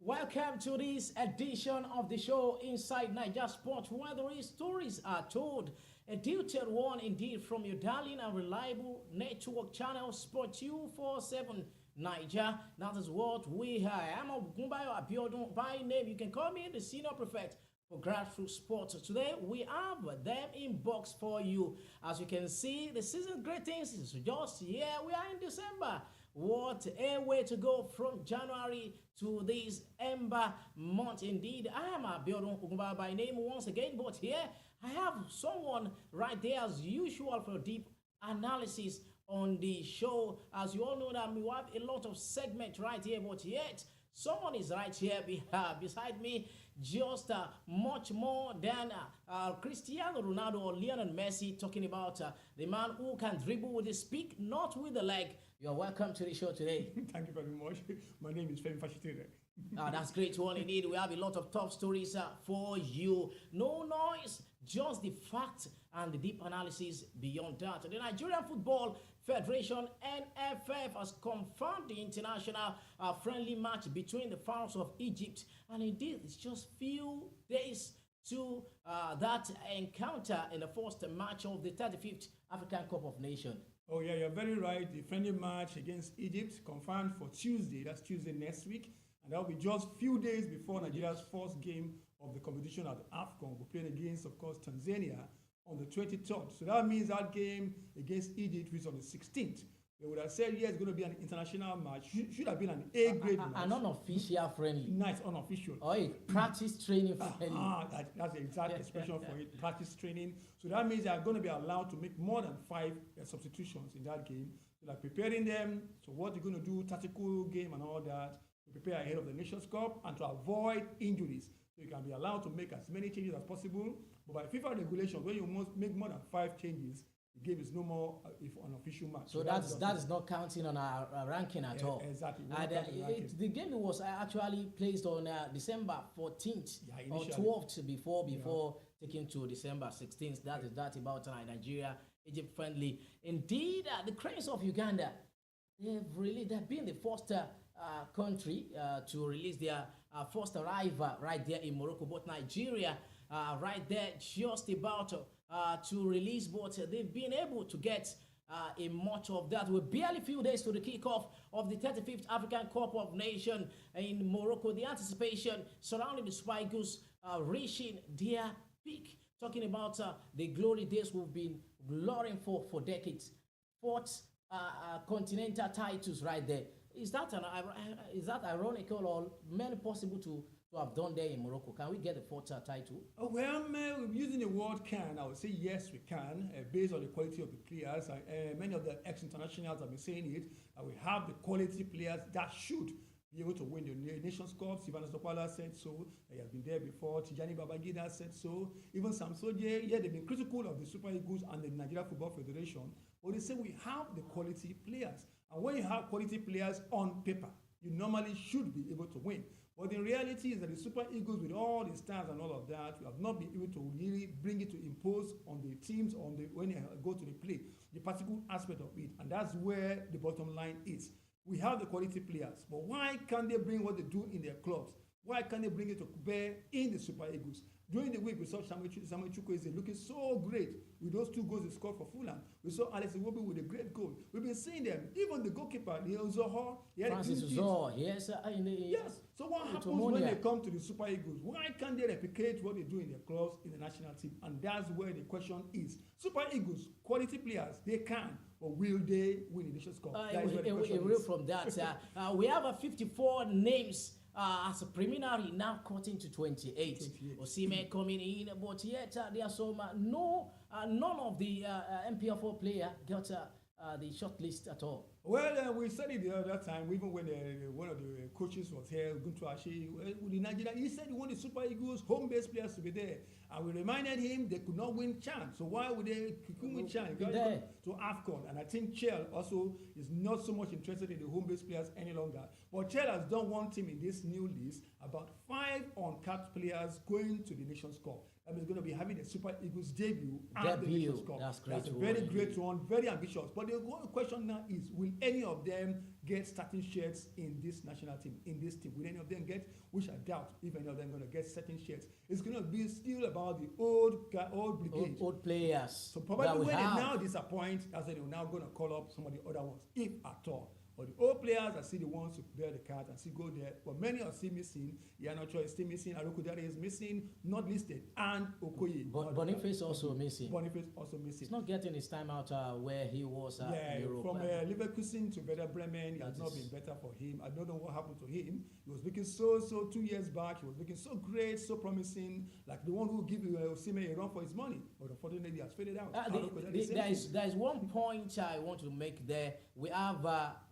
Welcome to this edition of the show Inside Naija Sports, where the real stories are told. A detailed one indeed from your darling and reliable network channel, Sport 247 Naija. That is what we are. I'm Ogunbayo Abiodun by name. You can call me the senior prefect for Grassroots Sports. Today we have them in box for you. As you can see, the season greetings is just here. We are in December. What a way to go from January to this Ember month. Indeed, I am Abiodun Ogunbayo by name once again, but here I have someone right there as usual for deep analysis on the show. As you all know that we have a lot of segments right here, but yet someone is right here beside me, just much more than Cristiano Ronaldo or Lionel Messi, talking about the man who can dribble with his speak, not with the leg. You're welcome to the show today. Thank you very much. My name is Femi Fashitere. That's great one indeed. We have a lot of top stories for you. No noise, just the facts and the deep analysis beyond that. The Nigerian Football Federation, NFF, has confirmed the international friendly match between the Pharaohs of Egypt, and indeed it's just few days to that encounter in the first match of the 35th African Cup of Nations. Oh yeah, you're very right. The friendly match against Egypt confirmed for Tuesday. That's Tuesday next week. And that will be just few days before Nigeria's first game of the competition at the AFCON. We're playing against, of course, Tanzania on the 23rd. So that means that game against Egypt is on the 16th. They would have said, yeah, it's going to be an international match. Should have been an A-grade match. An unofficial friendly. Nice, unofficial. Or a practice training friendly. That's the exact expression for it, practice training. So that means they are going to be allowed to make more than 5 substitutions in that game. So like preparing them, so what they're going to do, tactical game and all that, to prepare ahead of the Nations Cup and to avoid injuries. So you can be allowed to make as many changes as possible. But by FIFA regulations, when you must make more than 5 changes, the game is no more if an official match. So that is not counting on our ranking at all. Exactly. The game was actually placed on December 14th or 12th before taking to December 16th. That is about Nigeria Egypt friendly. Indeed, the Cranes of Uganda, they've been the first country to release their first arrival right there in Morocco. But Nigeria right there just about to release, but they've been able to get a much of that. We're barely few days to the kickoff of the 35th African Cup of Nations in Morocco. The anticipation surrounding the Super Eagles reaching their peak. Talking about the glory days we've been glorying for decades. 4th continental titles right there. Is that ironical or many possible to have done there in Morocco? Can we get the 4th title? Well, using the word can, I would say yes, we can, based on the quality of the players. Many of the ex-internationals have been saying it, that we have the quality players that should be able to win the Nations Cup. Sivana Sopala said so. He has been there before. Tijani Babangida said so. Even Sam Soje, they've been critical of the Super Eagles and the Nigeria Football Federation. But they say we have the quality players. And when you have quality players on paper, you normally should be able to win. But the reality is that the Super Eagles, with all the stars and all of that, we have not been able to really bring it to impose on the teams when they go to the play, the practical aspect of it. And that's where the bottom line is. We have the quality players, but why can't they bring what they do in their clubs? Why can't they bring it to bear in the Super Eagles? During the week, we saw Samuel Chukwueze looking so great with those 2 goals he scored for Fulham. We saw Alex Iwobi with a great goal. We've been seeing them. Even the goalkeeper, Zoho, Francis Zoho, yes. Yes. So what happens when they come to the Super Eagles? Why can't they replicate what they do in their clubs in the national team? And that's where the question is. Super Eagles, quality players, they can. But will they win the Nations Cup? From that, we have 54 names as a preliminary, now cutting to 28. Osimhen coming in, but yet there are some none of the NPFL player got the short list at all. Well, we said it the other time, even when one of the coaches was here, Guntu Ashi, with the Nigeria, he said he wanted the Super Eagles home-based players to be there. And we reminded him they could not win CHAN. So why would they win CHAN? To AFCON. And I think Chel also is not so much interested in the home-based players any longer. But Chel has done one team in this new list, about 5 uncapped players going to the Nations Cup. That means going to be having a Super Eagles debut at the Nations Cup. That's great. That's a very great one, very ambitious. But the question now is, will will any of them get starting shirts in this national team, in this team? Will any of them get, which I doubt if any of them are going to get certain shirts. It's going to be still about the old brigade. Old players. So probably when they now disappoint, that's when they're now going to call up some of the other ones, if at all. But the old players are still the ones who bear the card and still go there. But many are still missing. Iheanacho is still missing. Arokudare is missing, not listed. And Okoye. But Boniface also missing. Boniface also missing. He's not getting his time out where he was in Europe. From Leverkusen to Werder Bremen, it has not been better for him. I don't know what happened to him. He was looking so 2 years back. He was looking so great, so promising, like the one who give Osimhen a run for his money. But unfortunately, he has faded out. There is one point I want to make there. We have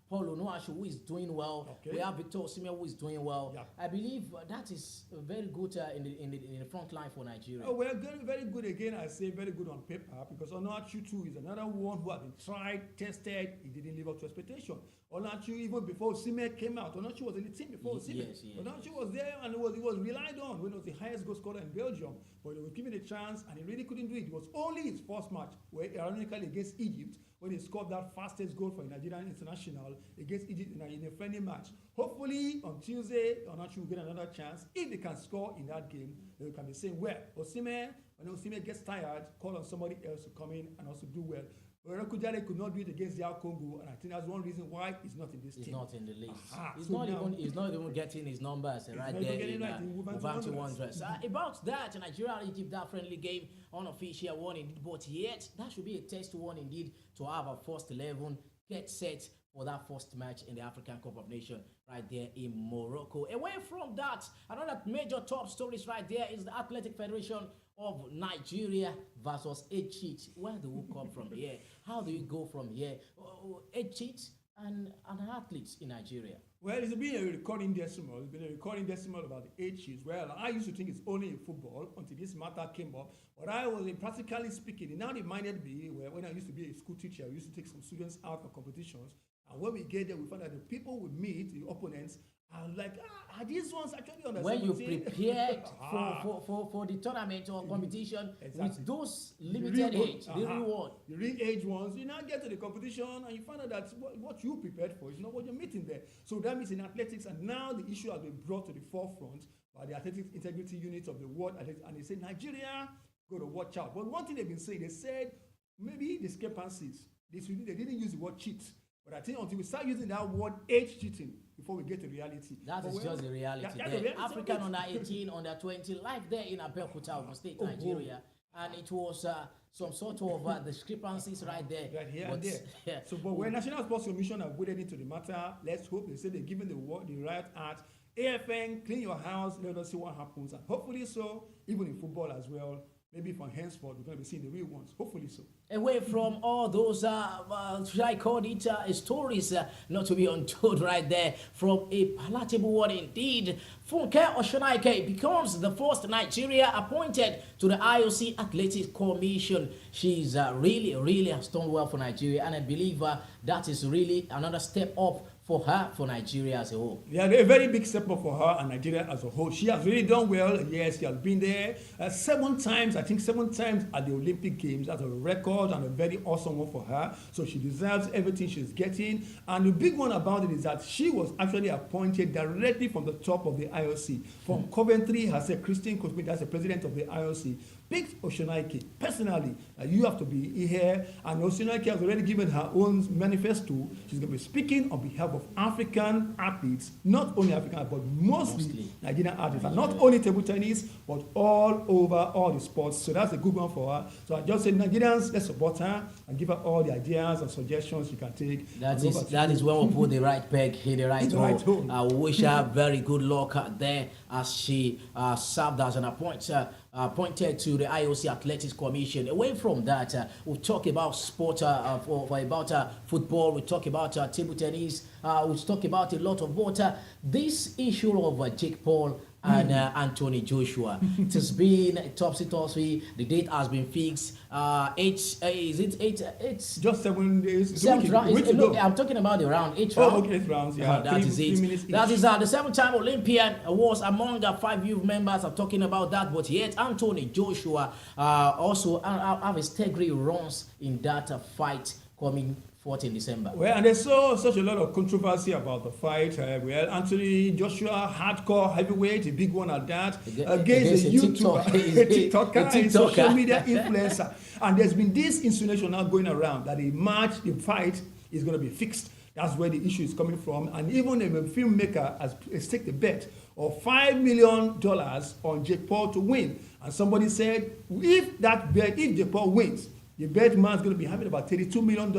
Paul Onuachu, who is doing well. Okay. We have Victor Osimhen, who is doing well. Yeah. I believe that is very good in the front line for Nigeria. Oh, well, very good again. I say very good on paper because Onuachu too is another one who has been tried, tested. He didn't live up to expectation. Onuachu, even before Osimhen came out, Onuachu was in the team before Osimhen. Yes. Onuachu was there and he was relied on when he was the highest goal scorer in Belgium. But he was given a chance and he really couldn't do it. It was only his first match, where ironically against Egypt, when he scored that fastest goal for a Nigerian international against Egypt in a friendly match. Hopefully on Tuesday, Onuachu will get another chance. If they can score in that game, they can be saying, well, Osimhen, when Osimhen gets tired, call on somebody else to come in and also do well. Kujare could not do it against DR Congo, and I think that's one reason why he's not in this team. He's not in the list. He's not even getting his numbers right there in Wolverhampton Wanderers. About that, Nigeria Egypt, that friendly game, unofficial one indeed, but yet that should be a test one indeed to have our first 11 get set for that first match in the African Cup of Nations right there in Morocco. Away from that, another major top stories right there is the Athletic Federation of Nigeria versus 8 cheats. Where do we come from here? How do you go from here? 8 cheats and athletes in Nigeria. Well, it's been a recurring decimal. It's been a recurring decimal about the 8 cheats. Well, I used to think it's only in football until this matter came up. But I was practically speaking, it now reminded me when I used to be a school teacher, I used to take some students out for competitions. And when we get there, we find that the people we meet, the opponents, are like, are these ones actually on the when 17? You prepared for the tournament or competition with those limited age, the real one. The real age ones, you now get to the competition and you find out that what you prepared for is not what you're meeting there. So that means in athletics, and now the issue has been brought to the forefront by the Athletics Integrity Unit of the World Athletics, and they say, Nigeria, got to watch out. But one thing they've been saying, they said, maybe discrepancies. They didn't use the word cheat. But I think until we start using that word age cheating before we get to reality. That is just the reality. African under 18, under 20, like there in Abeokuta, Ogun State, Nigeria. And it was some sort of discrepancies right there. Right here and there. Yeah. So, but when National Sports Commission have waded into the matter, let's hope they say they're giving the right art. AFN, clean your house, let us see what happens. And hopefully so, even in football as well. Maybe from henceforth, we're going to be seeing the real ones. Hopefully so. Away from all those, should I call it stories not to be untold right there, from a palatable one indeed. Funke Oshonaike becomes the first Nigeria appointed to the IOC Athletics Commission. She's really has done well for Nigeria, and I believe that is really another step up for her, for Nigeria as a whole. Yeah, a very big step up for her and Nigeria as a whole. She has really done well. Yes, she has been there 7 times, I think 7 times at the Olympic Games. That's a record and a very awesome one for her. So she deserves everything she's getting. And the big one about it is that she was actually appointed directly from the top of the IOC. From Coventry, has said Christine Kosmit, that's the president of the IOC. Picked Oshonaike personally. You have to be here. And Oshonaike has already given her own manifesto. She's going to be speaking on behalf of African athletes, not only African, but mostly Nigerian athletes. And not only table tennis, but all over all the sports. So that's a good one for her. So I just say, Nigerians, let's support her and give her all the ideas and suggestions she can take. That is when we put the right peg in the right hole. I wish her very good luck there as she served as an appointed to the IOC Athletics Commission. Away from that, we'll talk about sport, about football, we'll talk about table tennis, we'll talk about a lot of water. This issue of Jake Paul and Anthony Joshua. It has been topsy-turvy. The date has been fixed. It's just 7 days. I'm talking about the round. 8 rounds. Okay, 8 rounds. Yeah, that is it. That is the 7-time Olympian was among the 5 youth members are talking about that. But yet Anthony Joshua also have a staggering runs in that fight coming 4th in December. Well, and there's such a lot of controversy about the fight. Well, Anthony Joshua, hardcore heavyweight, a big one at that, against a YouTuber, a TikToker, a social media influencer. And there's been this insinuation now going around that the fight is going to be fixed. That's where the issue is coming from. And even a filmmaker has taken a bet of $5 million on Jake Paul to win. And somebody said, if Jake Paul wins, the bet man's going to be having about $32 million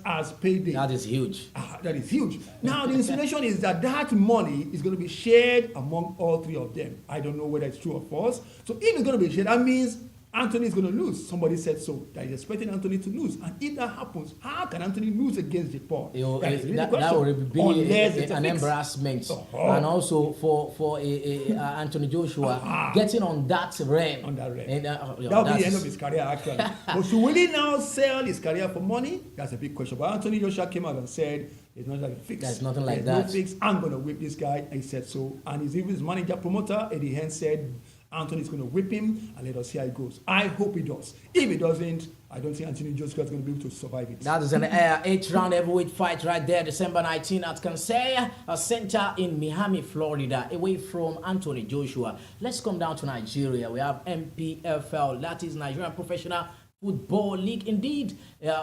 as payday. That is huge. That is huge. Now, the insinuation is that money is going to be shared among all three of them. I don't know whether it's true or false. So if it's going to be shared, that means Anthony is going to lose. Somebody said so. That is expecting Anthony to lose. And if that happens, how can Anthony lose against Jake Paul? That would be an embarrassment. And also for Anthony Joshua getting on that realm. On that realm. And, that will be the end of his career, actually. But should he now sell his career for money? That's a big question. But Anthony Joshua came out and said, there's nothing like a fix. There's nothing like that. No fix. I'm going to whip this guy. And he said so. And his manager, promoter, Eddie Hearn, said, Anthony's going to whip him, and let us see how it goes. I hope he does. If he doesn't, I don't think Anthony Joshua is going to be able to survive it. That is an 8th-round heavyweight fight right there, December 19 at Kansai, a center in Miami, Florida, away from Anthony Joshua. Let's come down to Nigeria. We have NPFL, that is Nigerian Professional Football League. Indeed,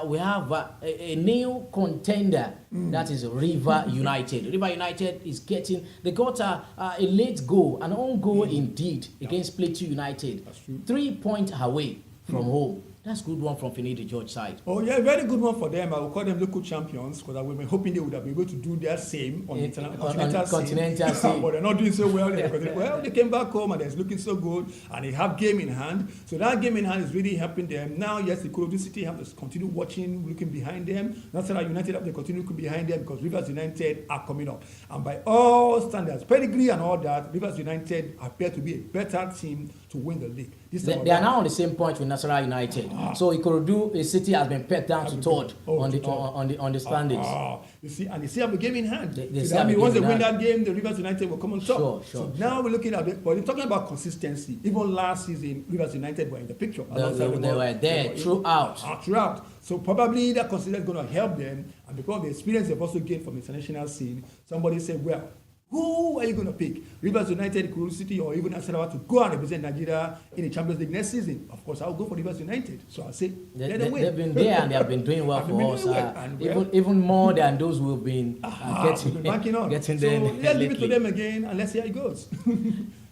we have a new contender, that is River United. River United they got a late goal, an own goal indeed, against Plateau United. That's true. 3 points away from home. That's a good one from Finidi George side. Oh, yeah, very good one for them. I will call them local champions because we've been hoping they would have been able to do their same on continental scene. But they're not doing so well. They came back home and it's looking so good and they have game in hand. So that game in hand is really helping them. Now, yes, the Ikorodu City have to continue watching, looking behind them. National United have to continue looking behind them because Rivers United are coming up. And by all standards, pedigree and all that, Rivers United appear to be a better team to win the league. They are now on the same point with National United. So Ikorodu City has been put down to third on the standings. You see, and they still have a game in hand. Once they win that game, the Rivers United will come on top. Sure. So now we're looking at it, but we're talking about consistency. Even last season, Rivers United were in the picture. They were there throughout. So probably that consistency is going to help them. And because the experience they've also gained from international scene, somebody said, well, who are you going to pick? Rivers United, Ikorodu City, or even Nasarawa to go and represent Nigeria in the Champions League next season? Of course, I'll go for Rivers United. So I'll say, they've been there and they have been doing well for us. Even more than those who have been getting there. So let's give it to them again and let's see how it goes.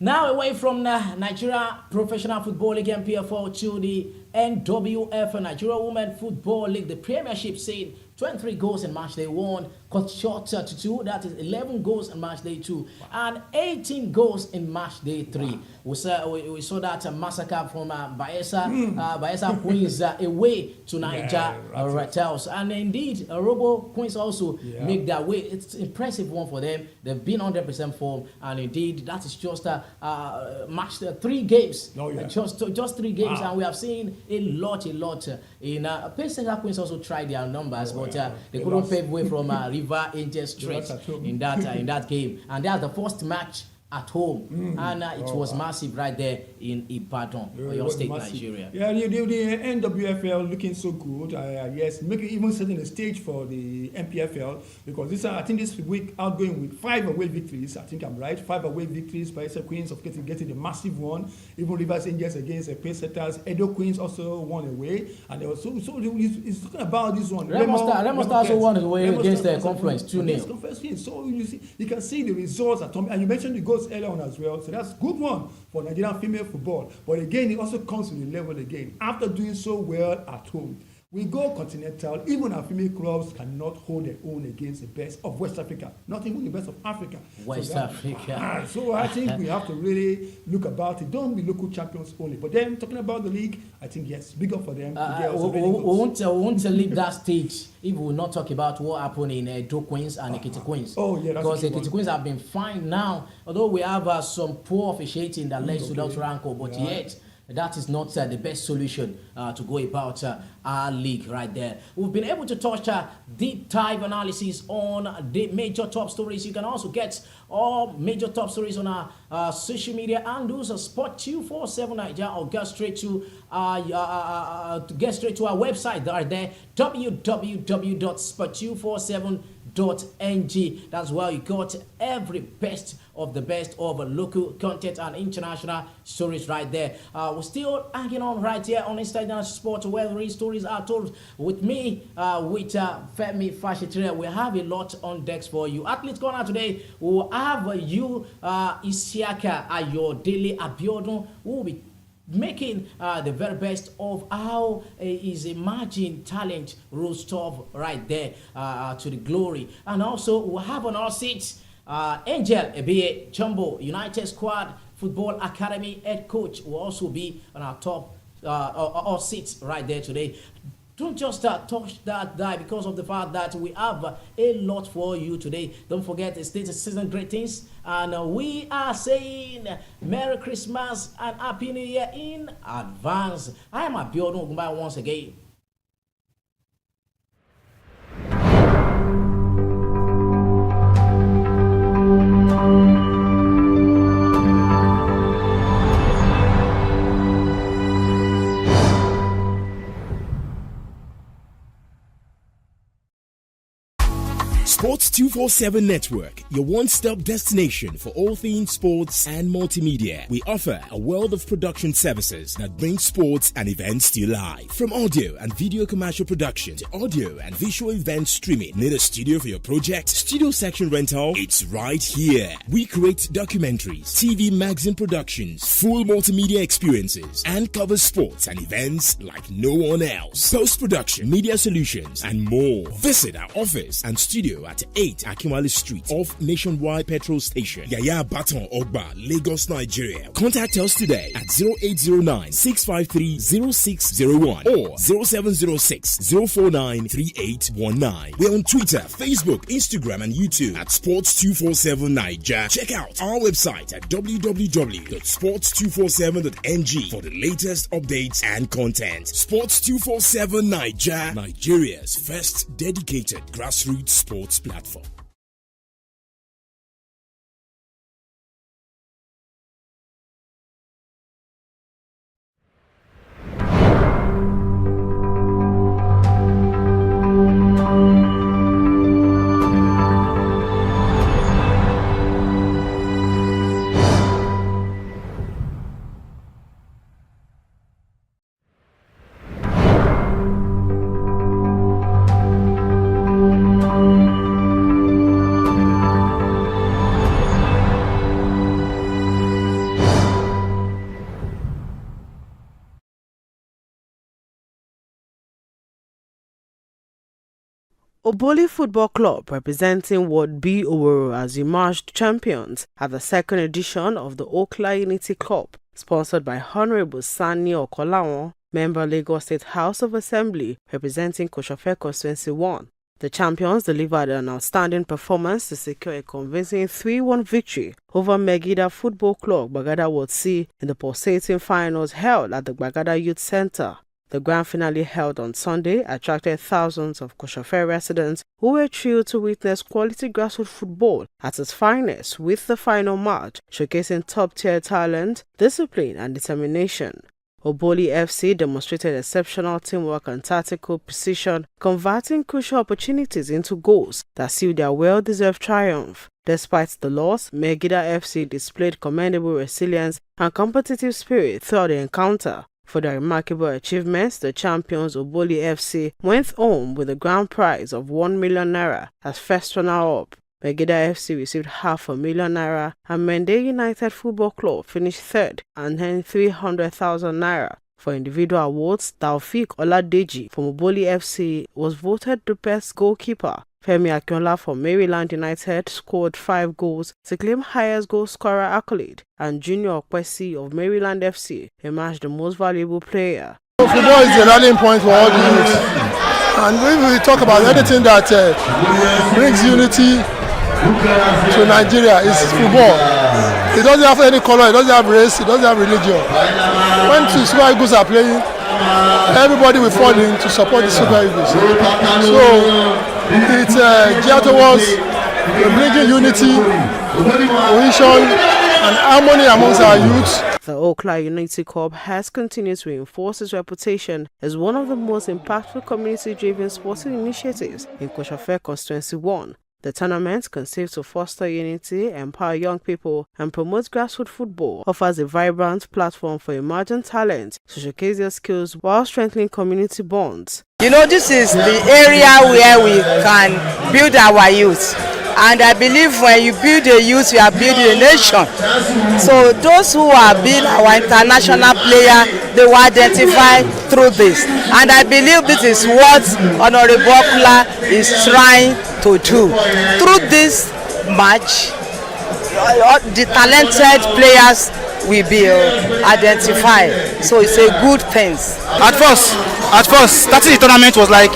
Now away from Nigeria Professional Football League NPFL to the NWFL Nigeria Women Football League, the Premiership, saying 23 goals in match day 1, cut short to 2. That is 11 goals in match day 2, and 18 goals in match day 3. Wow. We saw that massacre from Bayelsa Queens away to Naija Ratels. And indeed, Robo Queens also make their way. It's an impressive one for them. They've been 100% form, and indeed, that is just match 3 games. Just 3 games, and we have seen a lot in Paycenter Queens also tried their numbers, but they couldn't pave way from River Angels straight in that game. And that's the first match at home, and it was massive right there in Ibadan, Oyo State, Nigeria. Yeah, the NWFL looking so good. Yes, even setting the stage for the NPFL, because I think this week outgoing with 5 away victories. I think I'm right. 5 away victories. Bayelsa Queens of getting the massive one. Even Rivers Angels against Paysetters. Edo Queens also won away, and they were so it's talking about this one. Remo Star also won away against the Conference 2-0. So you can see the results at home, and you mentioned the goals earlier on as well. So that's a good one for Nigerian female football. But again, it also comes with the level again. After doing so well at home, we go continental. Even our female clubs cannot hold their own against the best of West Africa, not even the best of Africa. Africa. So I think we have to really look about it. Don't be local champions only. But then, talking about the league, I think, yes, big up for them. We won't leave that stage if we will not talk about what happened in Edo Queens and Ekiti Queens. Because Ekiti Queens have been fine now, although we have some poor officiating that leads to that rancor, but yet that is not the best solution to go about our league right there. We've been able to touch deep dive analysis on the major top stories. You can also get all major top stories on our social media handles, Sport247 Naija, or get straight to our website right there, www.sport247.ng. That's where you got every best of the best of local content and international stories right there. We're still hanging on right here on Instagram Sport, where the stories are told with me, with Femi Fashitire. We have a lot on decks for you. Athletes Corner today, we'll have you, Isiaka Ayodele Abiodun, who will be making the very best of how his emerging talent rose up right there to the glory. And also we'll have on our seats Angel Ebie Jumbo, United Squad Football Academy head coach, will also be on our top our seats right there today. Don't just touch that die because of the fact that we have a lot for you today. Don't forget it's the season greetings, and we are saying Merry Christmas and Happy New Year in advance. I am Abiodun Ogunbayo once again. Sports 247 Network, your one-stop destination for all things sports and multimedia. We offer a world of production services that bring sports and events to life. From audio and video commercial production to audio and visual event streaming. Need a studio for your project? Studio section rental? It's right here. We create documentaries, TV magazine productions, full multimedia experiences, and cover sports and events like no one else. Post-production, media solutions, and more. Visit our office and studio at 8 Akinwale Street off Nationwide Petrol Station, Yaya Baton Ogba, Lagos, Nigeria. Contact us today at 0809 653 0601 or 0706 049 3819. We're on Twitter, Facebook, Instagram, and YouTube at Sports247 Naija. Check out our website at www.sports247.ng for the latest updates and content. Sports247 Naija, Nigeria's first dedicated grassroots sports platform. Oboli Football Club, representing Ward B Owerri, has emerged champions at the second edition of the Okla Unity Cup, sponsored by Honorable Sani Okolawon, member Lagos State House of Assembly, representing Koshofe Constituency 1. The champions delivered an outstanding performance to secure a convincing 3-1 victory over Megida Football Club, Gbagada Ward C, in the pulsating finals held at the Gbagada Youth Center. The grand finale held on Sunday attracted thousands of Koshofe residents who were thrilled to witness quality grassroots football at its finest, with the final match showcasing top-tier talent, discipline and determination. Oboli FC demonstrated exceptional teamwork and tactical precision, converting crucial opportunities into goals that sealed their well-deserved triumph. Despite the loss, Megida FC displayed commendable resilience and competitive spirit throughout the encounter. For their remarkable achievements, the champions Oboli FC went home with a grand prize of 1 million naira as first runner-up. Megida FC received ₦500,000 and Mende United Football Club finished third and earned 300,000 naira. For individual awards, Taufik Oladeji from Oboli FC was voted the best goalkeeper. Femi Akinola from Maryland United scored 5 goals to claim highest goal scorer accolade, and Junior Okwesi of Maryland FC emerged the most valuable player. Football is the rallying point for all the youth, and when we talk about anything that brings unity to Nigeria, is football. It doesn't have any color, it doesn't have race, it doesn't have religion. When the Super Eagles are playing, everybody will fall in to support the Super Eagles. So it's geared towards bringing unity, cohesion, and harmony amongst our youth. The Okla Unity Corps has continued to reinforce its reputation as one of the most impactful community-driven sporting initiatives in Koshofe Constituency 1. The tournament, conceived to foster unity, empower young people, and promote grassroots football, offers a vibrant platform for emerging talent to showcase their skills while strengthening community bonds. You know, this is the area where we can build our youth. And I believe when you build a youth, you are building a nation. So those who have been our international player, they will identify through this. And I believe this is what Honorable Okla is trying to do. Through this match, the talented players will be identified. So it's a good thing. At first, starting the tournament was like,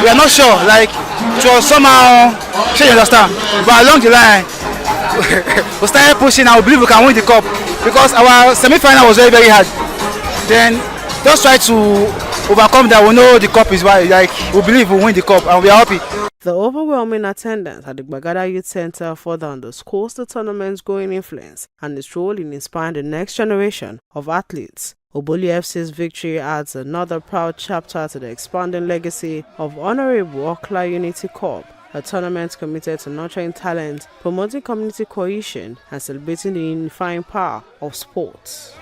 we are not sure, like it was somehow, you understand, but along the line, we started pushing and we believe we can win the cup because our semi-final was very, very hard. Then just try to overcome that. We know the cup is like, we believe we win the cup and we are happy. The overwhelming attendance at the Bagada Youth Center further underscores the tournament's growing influence and its role in inspiring the next generation of athletes. Oboli FC's victory adds another proud chapter to the expanding legacy of Honorable Okla Unity Corps, a tournament committed to nurturing talent, promoting community cohesion, and celebrating the unifying power of sports.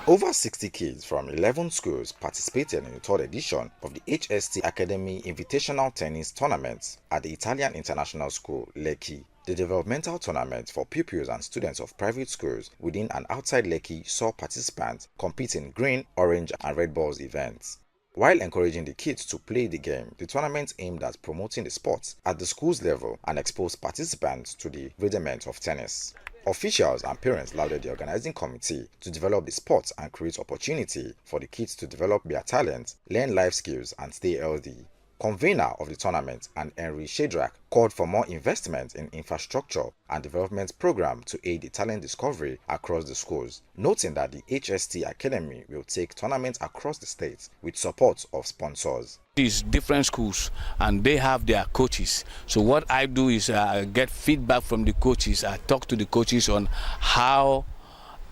Over 60 kids from 11 schools participated in the third edition of the HST Academy Invitational Tennis Tournament at the Italian International School, Lekki. The developmental tournament for pupils and students of private schools within and outside Lekki saw participants compete in green, orange, and red balls events. While encouraging the kids to play the game, the tournament aimed at promoting the sport at the school's level and exposed participants to the rudiment of tennis. Officials and parents lauded the organizing committee to develop the sport and create opportunity for the kids to develop their talent, learn life skills, and stay healthy. Convener of the tournament and Henry Shadrack called for more investment in infrastructure and development program to aid the talent discovery across the schools, noting that the HST Academy will take tournaments across the state with support of sponsors. These different schools and they have their coaches. So what I do is get feedback from the coaches. I talk to the coaches on how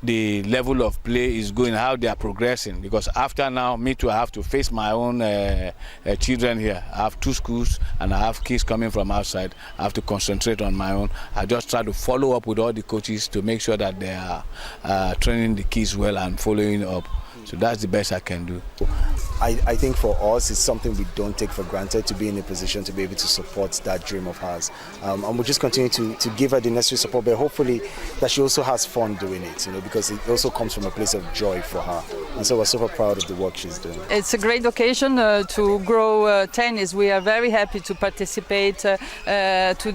the level of play is going, how they are progressing, because after now, me too, I have to face my own children here. I have two schools and I have kids coming from outside. I have to concentrate on my own. I just try to follow up with all the coaches to make sure that they are training the kids well and following up. So that's the best I can do. I think for us, it's something we don't take for granted to be in a position to be able to support that dream of hers. And we'll just continue to give her the necessary support, but hopefully that she also has fun doing it, because it also comes from a place of joy for her. And so we're super proud of the work she's doing. It's a great occasion to grow tennis. We are very happy to participate to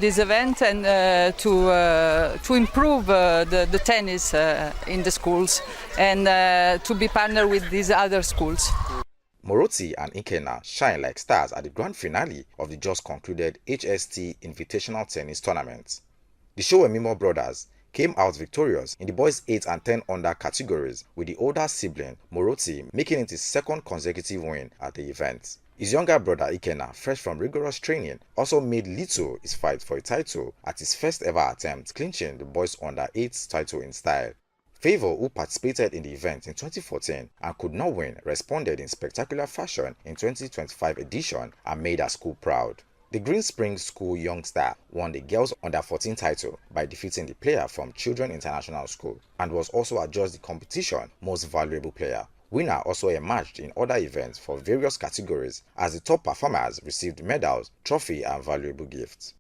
this event and to improve the tennis in the schools and to be partnered with these other schools. Moroti and Ikena shine like stars at the grand finale of the just concluded HST Invitational Tennis Tournament. The Showemimo brothers came out victorious in the boys 8 and 10 under categories, with the older sibling, Moroti, making it his second consecutive win at the event. His younger brother Ikena, fresh from rigorous training, also made little his fight for a title at his first ever attempt, clinching the boys under 8 title in style. Favor, who participated in the event in 2014 and could not win, responded in spectacular fashion in 2025 edition and made her school proud. The Green Springs School youngster won the girls under 14 title by defeating the player from Children International School and was also adjudged the competition most valuable player. Winner also emerged in other events for various categories as the top performers received medals, trophy and valuable gifts.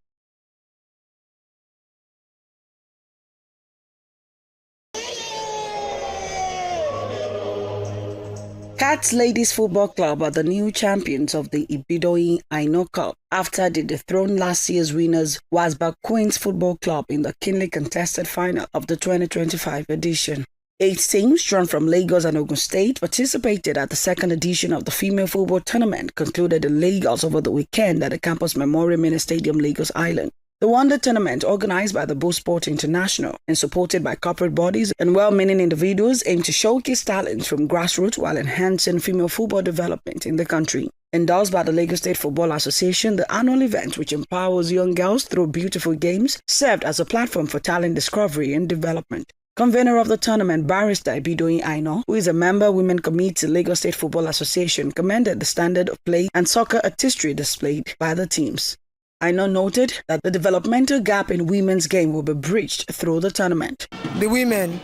Cats Ladies Football Club are the new champions of the Ibidoyin Aino Cup after they dethroned last year's winners Wasbach Queens Football Club in the keenly contested final of the 2025 edition. 8 teams drawn from Lagos and Ogun State participated at the second edition of the female football tournament concluded in Lagos over the weekend at the Campus Memorial Mini Stadium, Lagos Island. The Wonder Tournament, organized by the Bull Sport International and supported by corporate bodies and well-meaning individuals, aimed to showcase talents from grassroots while enhancing female football development in the country. Endorsed by the Lagos State Football Association, the annual event, which empowers young girls through beautiful games, served as a platform for talent discovery and development. Convener of the tournament, Barrister Ibidoyin Aino, who is a member of Women Committee Lagos State Football Association, commended the standard of play and soccer artistry displayed by the teams. Aino noted that the developmental gap in women's game will be bridged through the tournament. The women,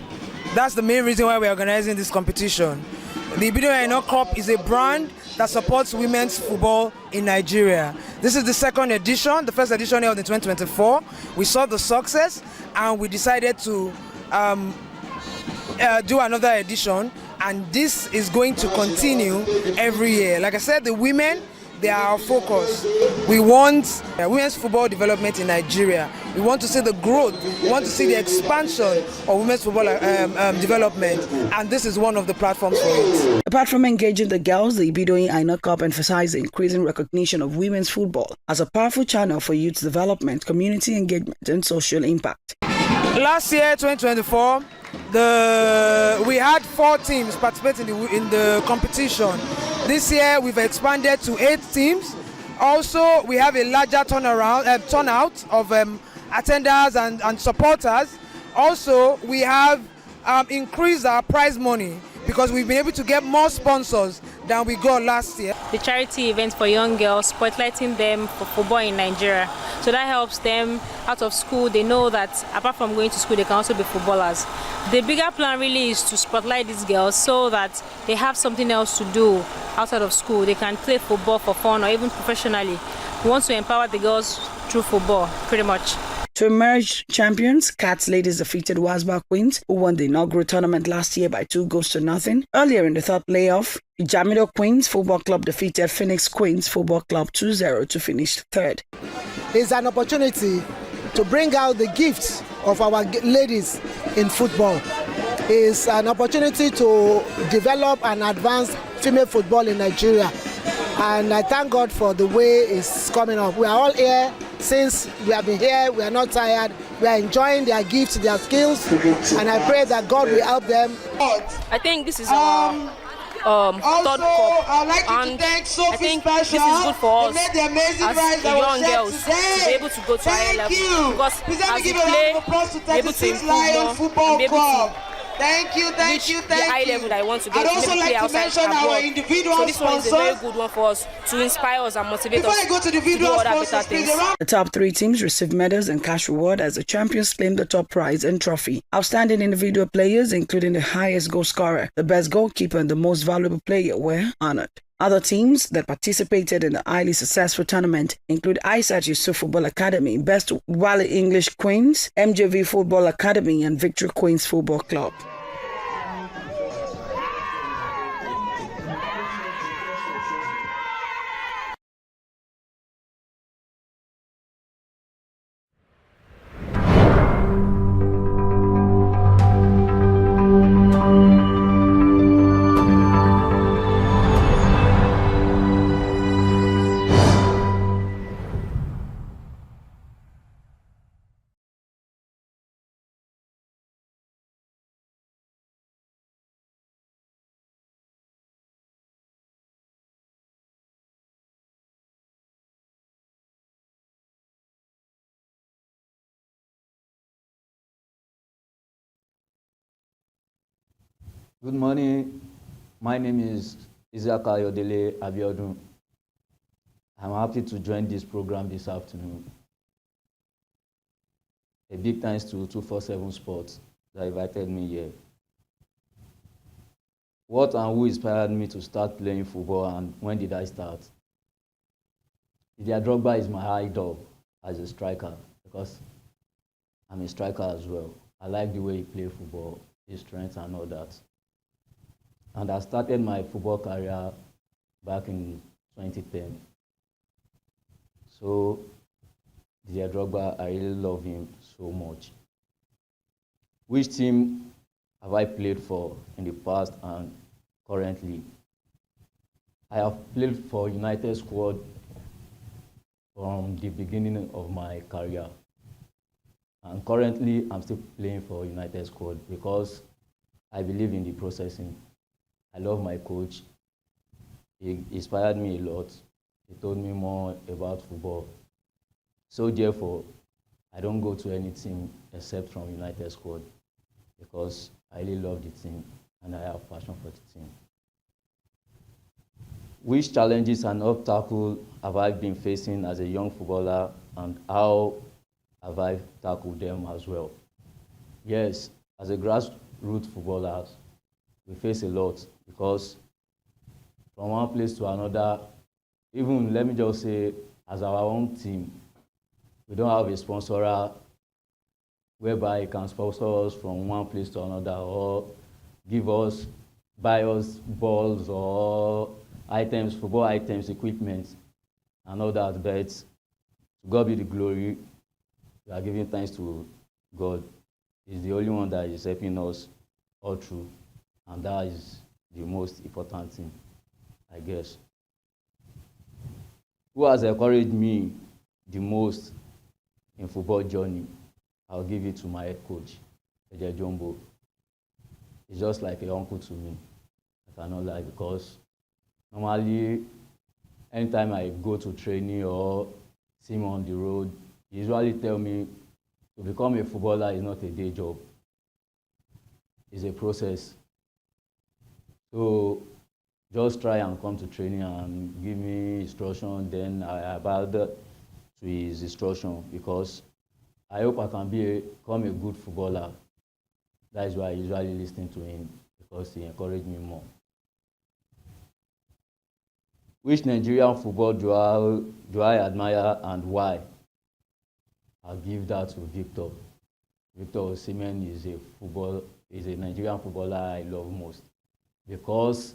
that's the main reason why we're organizing this competition. The Ibidoyin Aino Cup is a brand that supports women's football in Nigeria. This is the second edition. The first edition held in 2024. We saw the success and we decided to do another edition, and this is going to continue every year. Like I said, the women, they are our focus. We want women's football development in Nigeria. We want to see the growth. We want to see the expansion of women's football development, and this is one of the platforms for it. Apart from engaging the girls, the Ibidoyin Aino Cup emphasized the increasing recognition of women's football as a powerful channel for youth development, community engagement, and social impact. Last year, 2024, we had 4 teams participating in the competition. This year, we've expanded to 8 teams. Also, we have a larger turnout of attenders and supporters. Also, we have increased our prize money because we've been able to get more sponsors than we got last year. The charity event for young girls, spotlighting them for football in Nigeria. So that helps them out of school. They know that apart from going to school, they can also be footballers. The bigger plan really is to spotlight these girls so that they have something else to do outside of school. They can play football for fun or even professionally. We want to empower the girls through football, pretty much. To emerge champions, Cats ladies defeated Wasba Queens, who won the inaugural tournament last year by 2-0. Earlier in the third playoff, Jamido Queens Football Club defeated Phoenix Queens Football Club 2-0 to finish third. It's an opportunity to bring out the gifts of our ladies in football. It's an opportunity to develop and advance female football in Nigeria. And I thank God for the way it's coming up. We are all here. Since we have been here, we are not tired. We are enjoying their gifts, their skills, and I pray that God will help them. I think this is our third cup, and I think this is good for us as the young girls to be able to go to higher level, because as we play, be able to improve more and be able to reach the high level that I want to get. I'd also like to mention our individual so this one is a very good one for us to inspire us and motivate us to do other better things. The top 3 teams received medals and cash reward as the champions claimed the top prize and trophy. Outstanding individual players, including the highest goal scorer, the best goalkeeper, and the most valuable player, were honored. Other teams that participated in the highly successful tournament include Aisat Yusuf Football Academy, Best Valley English Queens, MJV Football Academy, and Victory Queens Football Club. Good morning. My name is Isaac Ayodele Abiodun. I'm happy to join this program this afternoon. A big thanks to 247 Sports that invited me here. What and who inspired me to start playing football, and when did I start? Didier Drogba is my idol as a striker because I'm a striker as well. I like the way he plays football, his strength and all that. And I started my football career back in 2010. So, Didier Drogba, I really love him so much. Which team have I played for in the past and currently? I have played for United squad from the beginning of my career. And currently, I'm still playing for United squad because I believe in the processing. I love my coach. He inspired me a lot. He told me more about football. So therefore, I don't go to any team except from United squad because I really love the team and I have passion for the team. Which challenges and obstacles have I been facing as a young footballer and how have I tackled them as well? Yes, as a grassroots footballer, we face a lot because from one place to another, even let me just say, as our own team, we don't have a sponsor whereby he can sponsor us from one place to another or buy us balls or items, football items, equipment, and all that. But to God be the glory. We are giving thanks to God. He's the only one that is helping us all through, and that is the most important thing, I guess. Who has encouraged me the most in football journey? I'll give it to my head coach, Eje Jumbo. He's just like an uncle to me. I cannot lie, because normally, anytime I go to training or see him on the road, he usually tell me to become a footballer is not a day job. It's a process. So just try and come to training and give me instruction, then I abide to his instruction, because I hope I can become a good footballer. That is why I usually listen to him, because he encouraged me more. Which Nigerian football do I admire and why? I'll give that to Victor. Victor Osimhen is a Nigerian footballer I love most, because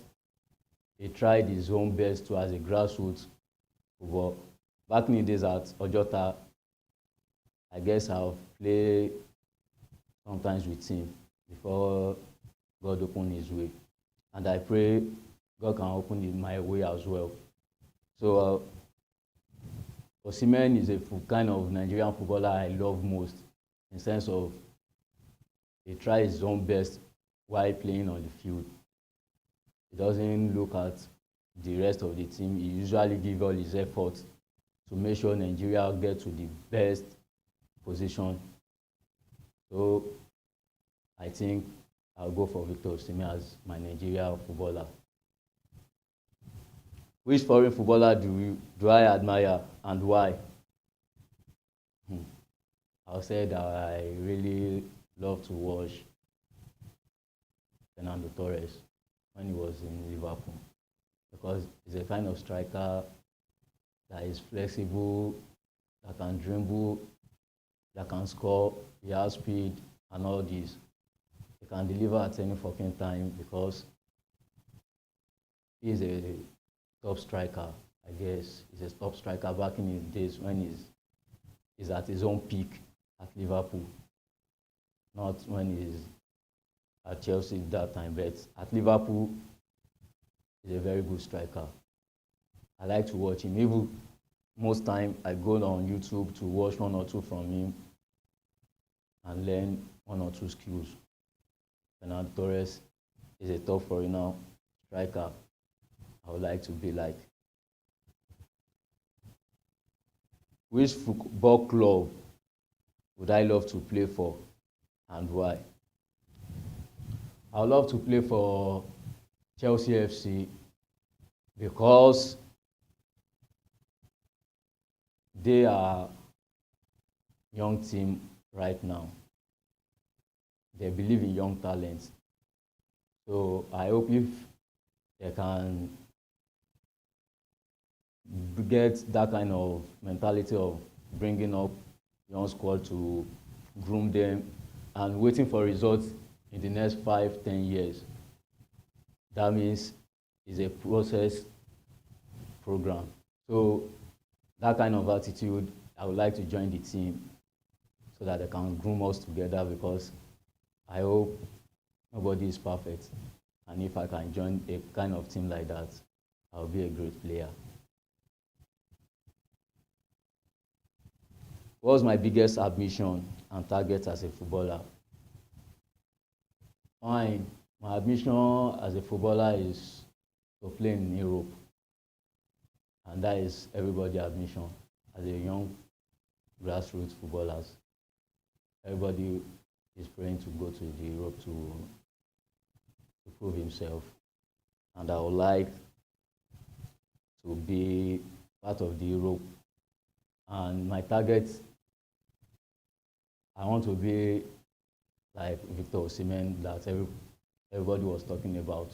he tried his own best to as a grassroots football. Back in the days at Ojota, I guess I've played sometimes with him before God opened his way. And I pray God can open my way as well. So Osimhen is a kind of Nigerian footballer I love most, in the sense of he tries his own best while playing on the field. He doesn't look at the rest of the team. He usually gives all his effort to make sure Nigeria get to the best position. So I think I'll go for Victor Osimhen as my Nigeria footballer. Which foreign footballer do I admire and why? I'll say that I really love to watch Fernando Torres when he was in Liverpool, because he's a kind of striker that is flexible, that can dribble, that can score, he has speed and all this. He can deliver at any fucking time, because he's a top striker, I guess. He's a top striker back in his days when he's at his own peak at Liverpool. Not when he's at Chelsea that time, but at Liverpool, he's a very good striker. I like to watch him. Even most time, I go on YouTube to watch one or two from him and learn one or two skills. Fernando Torres is a top foreigner striker I would like to be like. Which football club would I love to play for and why? I would love to play for Chelsea FC, because they are a young team right now. They believe in young talents. So I hope if they can get that kind of mentality of bringing up young squad to groom them and waiting for results in the next 5-10 years. That means it's a process program. So that kind of attitude, I would like to join the team so that they can groom us together, because I hope Nobody is perfect. And if I can join a kind of team like that, I'll be a great player. What was my biggest ambition and target as a footballer? My ambition as a footballer is to play in Europe. And that is everybody's ambition as a young grassroots footballers. Everybody is praying to go to Europe to prove himself. And I would like to be part of the Europe. And my target, I want to be like Victor Osimhen that everybody was talking about.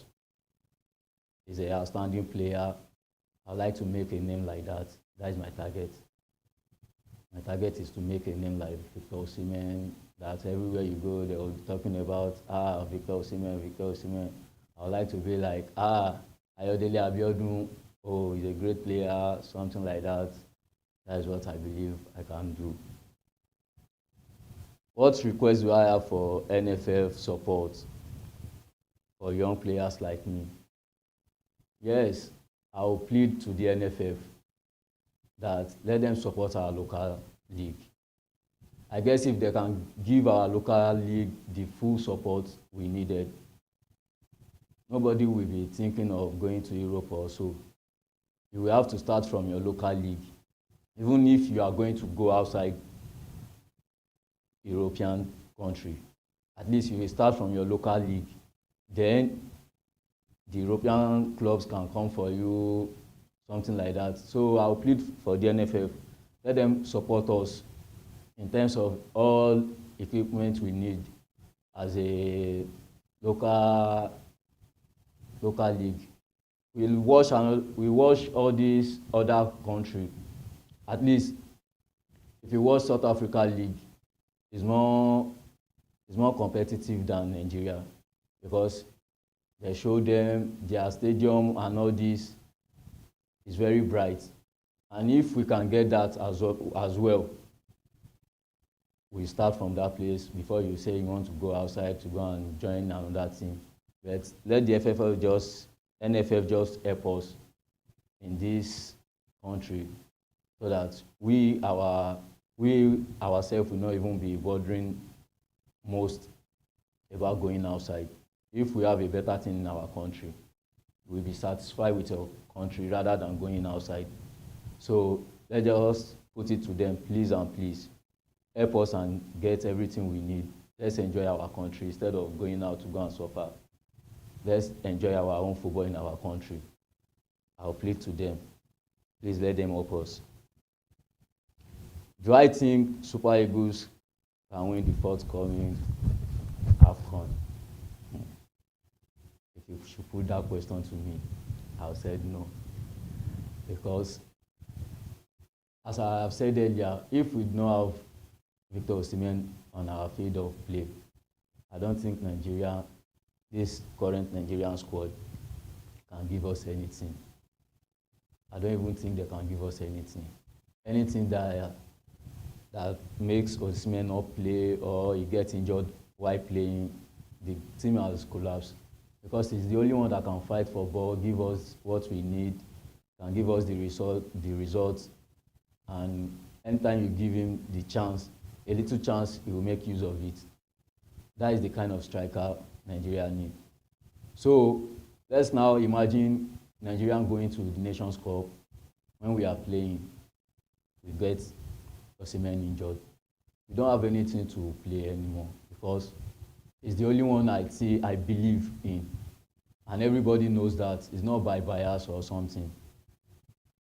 He's an outstanding player. I'd like to make a name like that. That is my target. My target is to make a name like Victor Osimhen, that everywhere you go, they will be talking about, Victor Osimhen, Victor Osimhen. I would like to be like, Ayodele Abiodun, oh, he's a great player, something like that. That is what I believe I can do. What requests do I have for NFF support for young players like me? Yes, I will plead to the NFF that let them support our local league. I guess if they can give our local league the full support we needed, nobody will be thinking of going to Europe or so. You will have to start from your local league. Even if you are going to go outside European country, at least you will start from your local league. Then the European clubs can come for you, something like that. So I'll plead for the NFF. Let them support us in terms of all equipment we need as a local league. We'll watch all these other countries. At least if you watch South Africa League, it's more competitive than Nigeria because they show them their stadium and all this is very bright. And if we can get that as well, we start from that place before you say you want to go outside to go and join another team. But let the NFF just help us in this country so that we ourselves will not even be bothering most about going outside. If we have a better thing in our country, we'll be satisfied with our country rather than going outside. So let's just put it to them, please and please. Help us and get everything we need. Let's enjoy our country instead of going out to go and suffer. Let's enjoy our own football in our country. I'll plead to them. Please let them help us. Do I think Super Eagles can win the forthcoming AFCON? If you should put that question to me, I'll say no. Because, as I have said earlier, if we don't have Victor Osimhen on our field of play, I don't think this current Nigerian squad can give us anything. I don't even think they can give us anything. Anything that makes Osimhen not play or he gets injured while playing, the team has collapsed. Because he's the only one that can fight for ball, give us what we need, can give us the results. And anytime you give him the chance, a little chance, he will make use of it. That is the kind of striker Nigeria needs. So let's now imagine Nigeria going to the Nations Cup. When we are playing, we get Osimhen injured. We don't have anything to play anymore because it's the only one I believe in. And everybody knows that. It's not by bias or something.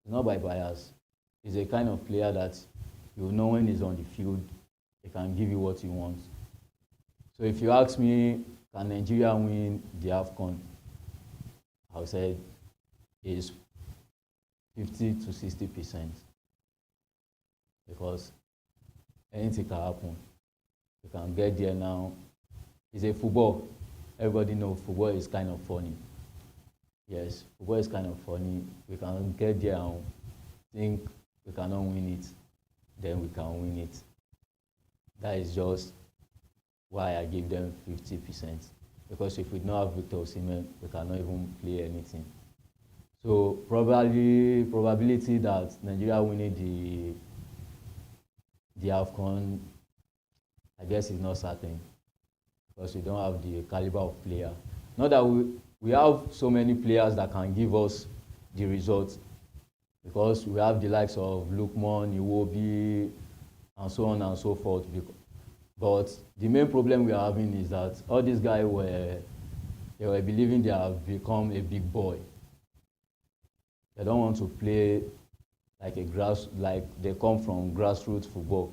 It's not by bias. He's a kind of player that you know when he's on the field, he can give you what you want. So if you ask me, can Nigeria win the AFCON? I would say it's 50 to 60%. Because anything can happen. You can get there now. It's a football. Everybody knows football is kind of funny. Yes, football is kind of funny. We can get there and think we cannot win it, then we can win it. That is just why I give them 50%. because if we don't have Victor Osimhen, we cannot even play anything. So probability that Nigeria winning the AFCON, I guess, is not certain, because we don't have the caliber of player. Not that we have so many players that can give us the results, because we have the likes of Lukman, Iwobi, and so on and so forth. But the main problem we are having is that all these guys were believing they have become a big boy. They don't want to play like they come from grassroots football.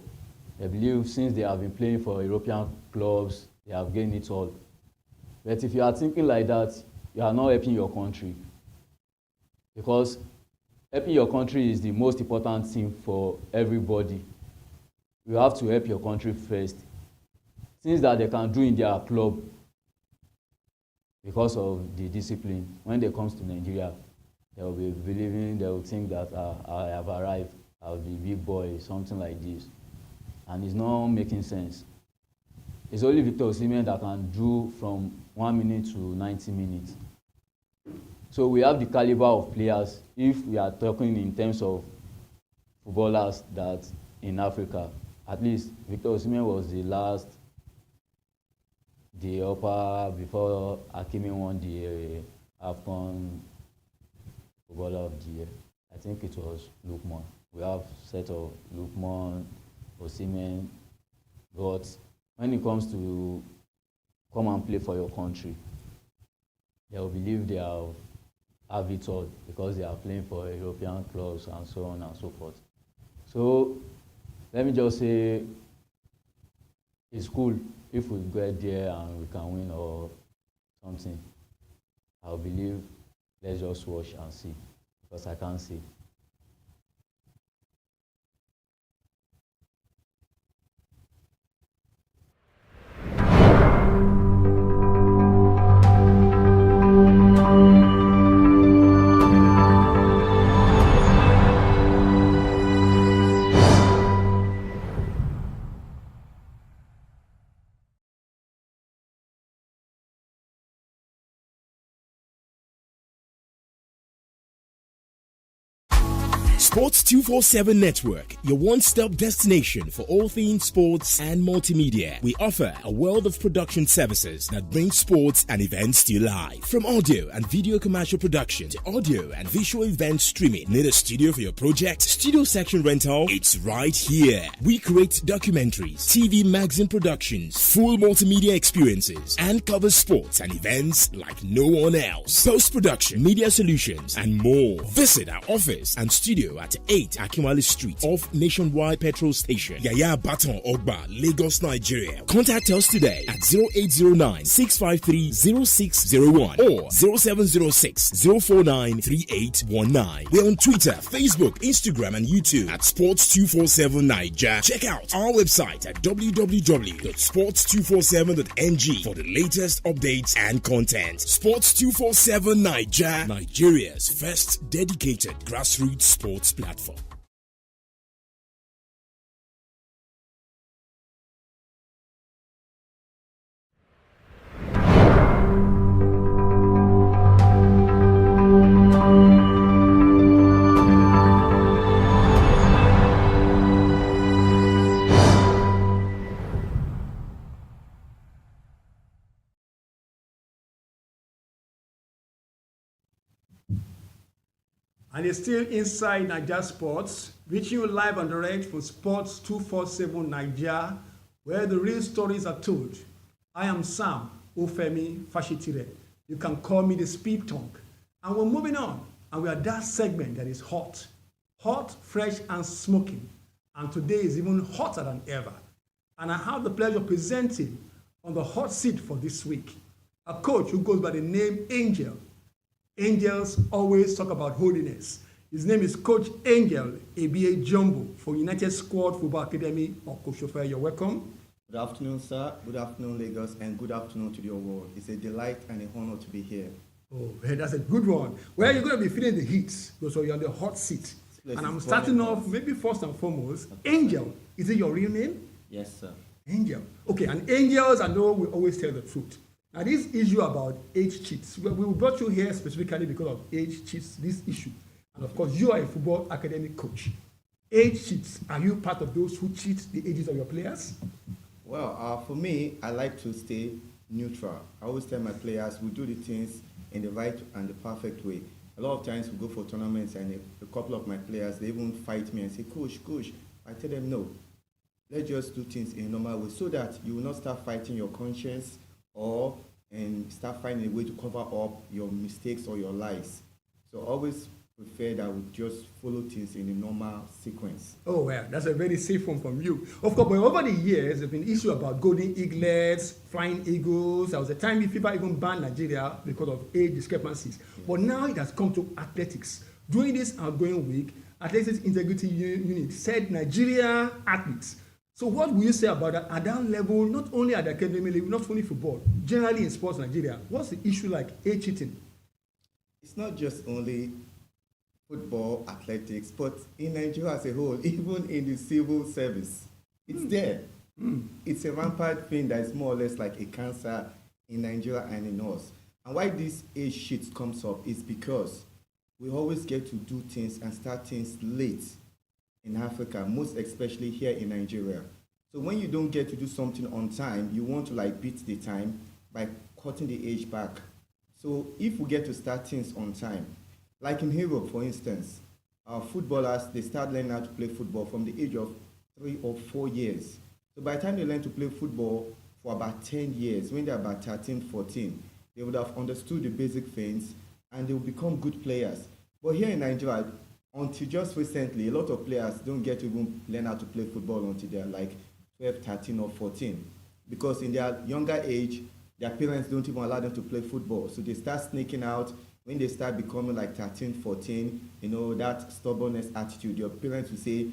They believe since they have been playing for European clubs, they have gained it all. But if you are thinking like that, you are not helping your country. Because helping your country is the most important thing for everybody. You have to help your country first. Things that they can do in their club because of the discipline, when they come to Nigeria, they will be believing, they will think that I have arrived, I'll be big boy, something like this. And it's not making sense. It's only Victor Osimhen that can do from 1 minute to 90 minutes. So we have the caliber of players, if we are talking in terms of footballers that in Africa. At least Victor Osimhen was the upper, before Hakimi won the AFCON Footballer of the Year. I think it was Lukman. We have set of Lukman, Osimhen, but when it comes to come and play for your country, they will believe they have it all because they are playing for European clubs and so on and so forth. So let me just say, it's cool if we get there and we can win or something. I believe, let's just watch and see, because I can't see. Sports 247 Network, your one-stop destination for all things sports and multimedia. We offer a world of production services that bring sports and events to life. From audio and video commercial production to audio and visual event streaming. Need a studio for your project? Studio section rental? It's right here. We create documentaries, TV magazine productions, full multimedia experiences, and cover sports and events like no one else. Post-production, media solutions, and more. Visit our office and studio at 8 Akinwale Street off Nationwide Petrol Station, Yaya Baton Ogba, Lagos, Nigeria. Contact us today at 0809 653 0601 or 0706 049 3819. We're on Twitter, Facebook, Instagram, and YouTube at Sports247 Naija. Check out our website at www.sports247.ng for the latest updates and content. Sports247 Naija, Nigeria's first dedicated grassroots sports platform. And it's still inside Naija Sports, reaching you live and direct from Sports 247 Naija, where the real stories are told. I am Sam Ofemi Fashitire. You can call me the speed tongue. And we're moving on, and we are that segment that is hot, fresh, and smoking. And today is even hotter than ever. And I have the pleasure of presenting on the hot seat for this week a coach who goes by the name Angel. Angels always talk about holiness. His name is Coach Angel ABA Jumbo for United Squad Football Academy of Coach Shofar. You're welcome. Good afternoon, sir. Good afternoon, Lagos, and good afternoon to the whole world. It's a delight and an honor to be here. Oh, hey, that's a good one. Well, you're going to be feeling the heat, so you're on the hot seat. And I'm starting off, maybe first and foremost, Angel. Is it your real name? Yes, sir. Angel. Okay, and angels, I know we always tell the truth. Now, this issue about age cheats, we brought you here specifically because of age cheats, this issue. And of course, you are a football academic coach. Age cheats, are you part of those who cheat the ages of your players? Well, for me, I like to stay neutral. I always tell my players we do the things in the right and the perfect way. A lot of times we go for tournaments and a couple of my players, they even fight me and say, coach, I tell them no. Let's just do things in a normal way so that you will not start fighting your conscience and start finding a way to cover up your mistakes or your lies. So always prefer that we just follow things in a normal sequence. Oh, well, that's a very safe one from you. Of course, but over the years, there's been issue about golden eaglets, flying eagles. There was a time FIFA even banned Nigeria because of age discrepancies. But now it has come to athletics. During this outgoing week, Athletics Integrity Unit said Nigeria athletes. So what will you say about that at that level, not only at the academy level, not only football, generally in sports Nigeria? What's the issue like age cheating? It's not just only football, athletics, but in Nigeria as a whole, even in the civil service, it's there. It's a rampant thing that is more or less like a cancer in Nigeria and in us. And why this age shit comes up is because we always get to do things and start things late in Africa, most especially here in Nigeria. So when you don't get to do something on time, you want to like beat the time by cutting the age back. So if we get to start things on time, like in Europe, for instance, our footballers, they start learning how to play football from the age of 3 or 4 years. So by the time they learn to play football for about 10 years, when they're about 13, 14, they would have understood the basic things and they will become good players. But here in Nigeria, until just recently, a lot of players don't get to even learn how to play football until they're like 12, 13 or 14. Because in their younger age, their parents don't even allow them to play football. So they start sneaking out. When they start becoming like 13, 14, you know, that stubbornness attitude, your parents will say,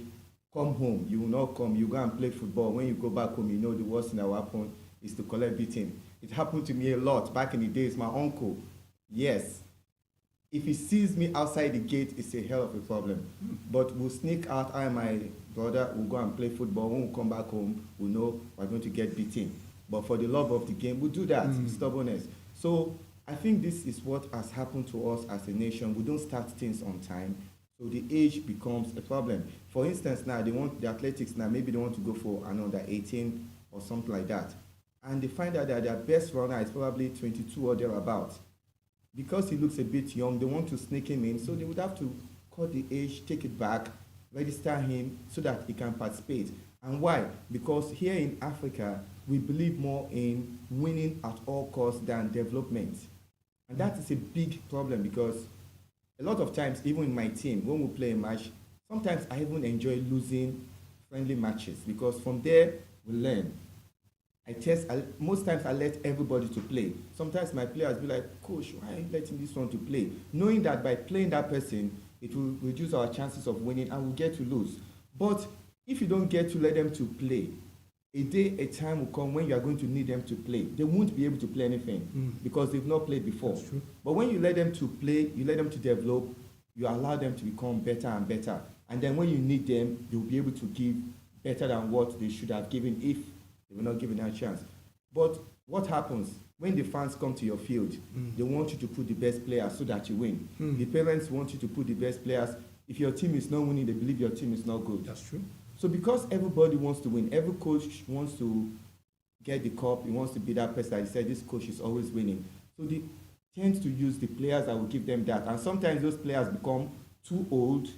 come home. You will not come. You go and play football. When you go back home, you know the worst thing that will happen is to collect beating. It happened to me a lot back in the days. My uncle, yes, if he sees me outside the gate, it's a hell of a problem. But we'll sneak out. I and my brother will go and play football. When we come back home, we know we're going to get beaten. But for the love of the game, we'll do that, stubbornness. So I think this is what has happened to us as a nation. We don't start things on time, so the age becomes a problem. For instance, now they want the athletics now, maybe they want to go for an under 18 or something like that. And they find out that their best runner is probably 22 or thereabouts. Because he looks a bit young, they want to sneak him in, so they would have to cut the age, take it back, register him so that he can participate. And why? Because here in Africa, we believe more in winning at all costs than development. And that is a big problem because a lot of times, even in my team, when we play a match, sometimes I even enjoy losing friendly matches because from there, we learn. Most times I let everybody to play. Sometimes my players be like, coach, why are you letting this one to play? Knowing that by playing that person, it will reduce our chances of winning and we'll get to lose. But if you don't get to let them to play, a time will come when you are going to need them to play. They won't be able to play anything because they've not played before. That's true. But when you let them to play, you let them to develop, you allow them to become better and better. And then when you need them, they'll be able to give better than what they should have given if they were not given that chance. But what happens when the fans come to your field? They want you to put the best players so that you win. The parents want you to put the best players. If your team is not winning, they believe your team is not good. That's true. So because everybody wants to win, every coach wants to get the cup, he wants to be that person that he said this coach is always winning. So they tend to use the players that will give them that. And sometimes those players become too old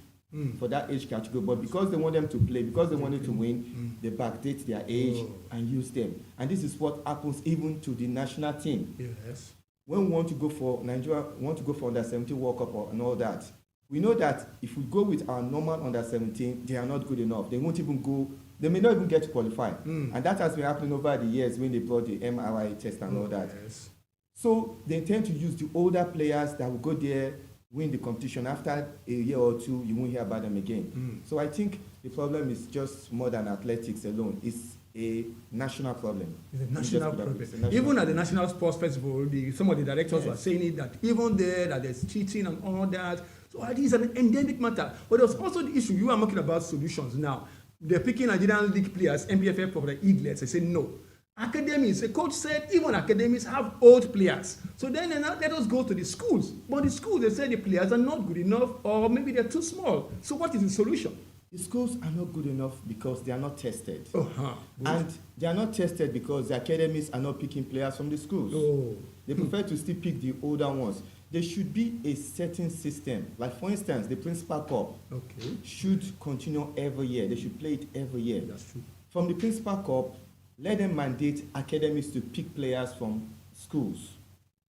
for that age category, but because they want them to play, because they wanted to win, they backdate their age and use them. And this is what happens even to the national team. Yes. When we want to go for Nigeria, want to go for under 17 World Cup and all that, we know that if we go with our normal under 17, they are not good enough. They won't even go, they may not even get to qualify. And that has been happening over the years when they brought the MRI test and all that. Yes. So they tend to use the older players that will go there, win the competition. After a year or two, you won't hear about them again. So I think the problem is just more than athletics alone. It's a national problem. It's a national problem. Even at the National Sports Festival, some of the directors were saying it, that even there, that there's cheating and all that. So it is an endemic matter. But there's also the issue, you are talking about solutions now. They're picking Nigerian league players, NPFL for the Eaglets. They say no. Academies, the coach said even academies have old players. So then let us go to the schools. But the schools, they say the players are not good enough or maybe they're too small. So what is the solution? The schools are not good enough because they are not tested. Uh-huh. And they are not tested because the academies are not picking players from the schools. Oh. They prefer to still pick the older ones. There should be a certain system. Like for instance, the Principal Cup should continue every year. They should play it every year. That's true. From the Principal Cup, let them mandate academies to pick players from schools.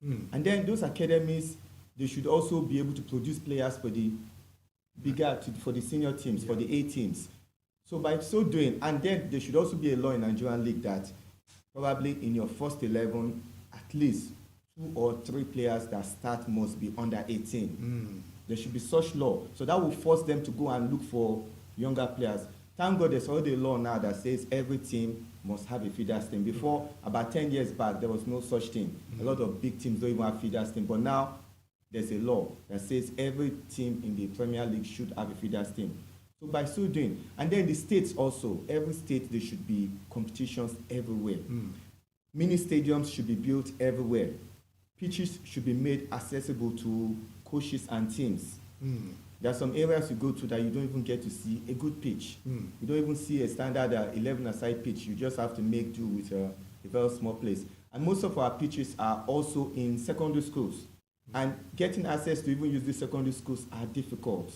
And then those academies, they should also be able to produce players for the for the senior teams, for the A teams. So by so doing, and then there should also be a law in Nigerian league that probably in your first 11, at least 2 or 3 players that start must be under 18. There should be such law. So that will force them to go and look for younger players. Thank God there's already a law now that says every team must have a feeders team. Before, about 10 years back, there was no such thing. A lot of big teams don't even have feeders team. But now, there's a law that says every team in the Premier League should have a feeders team. So by so doing, and then the states also, every state, there should be competitions everywhere. Mini stadiums should be built everywhere. Pitches should be made accessible to coaches and teams. There are some areas you go to that you don't even get to see a good pitch. You don't even see a standard 11-a-side pitch. You just have to make do with a very small place. And most of our pitches are also in secondary schools. And getting access to even use these secondary schools are difficult.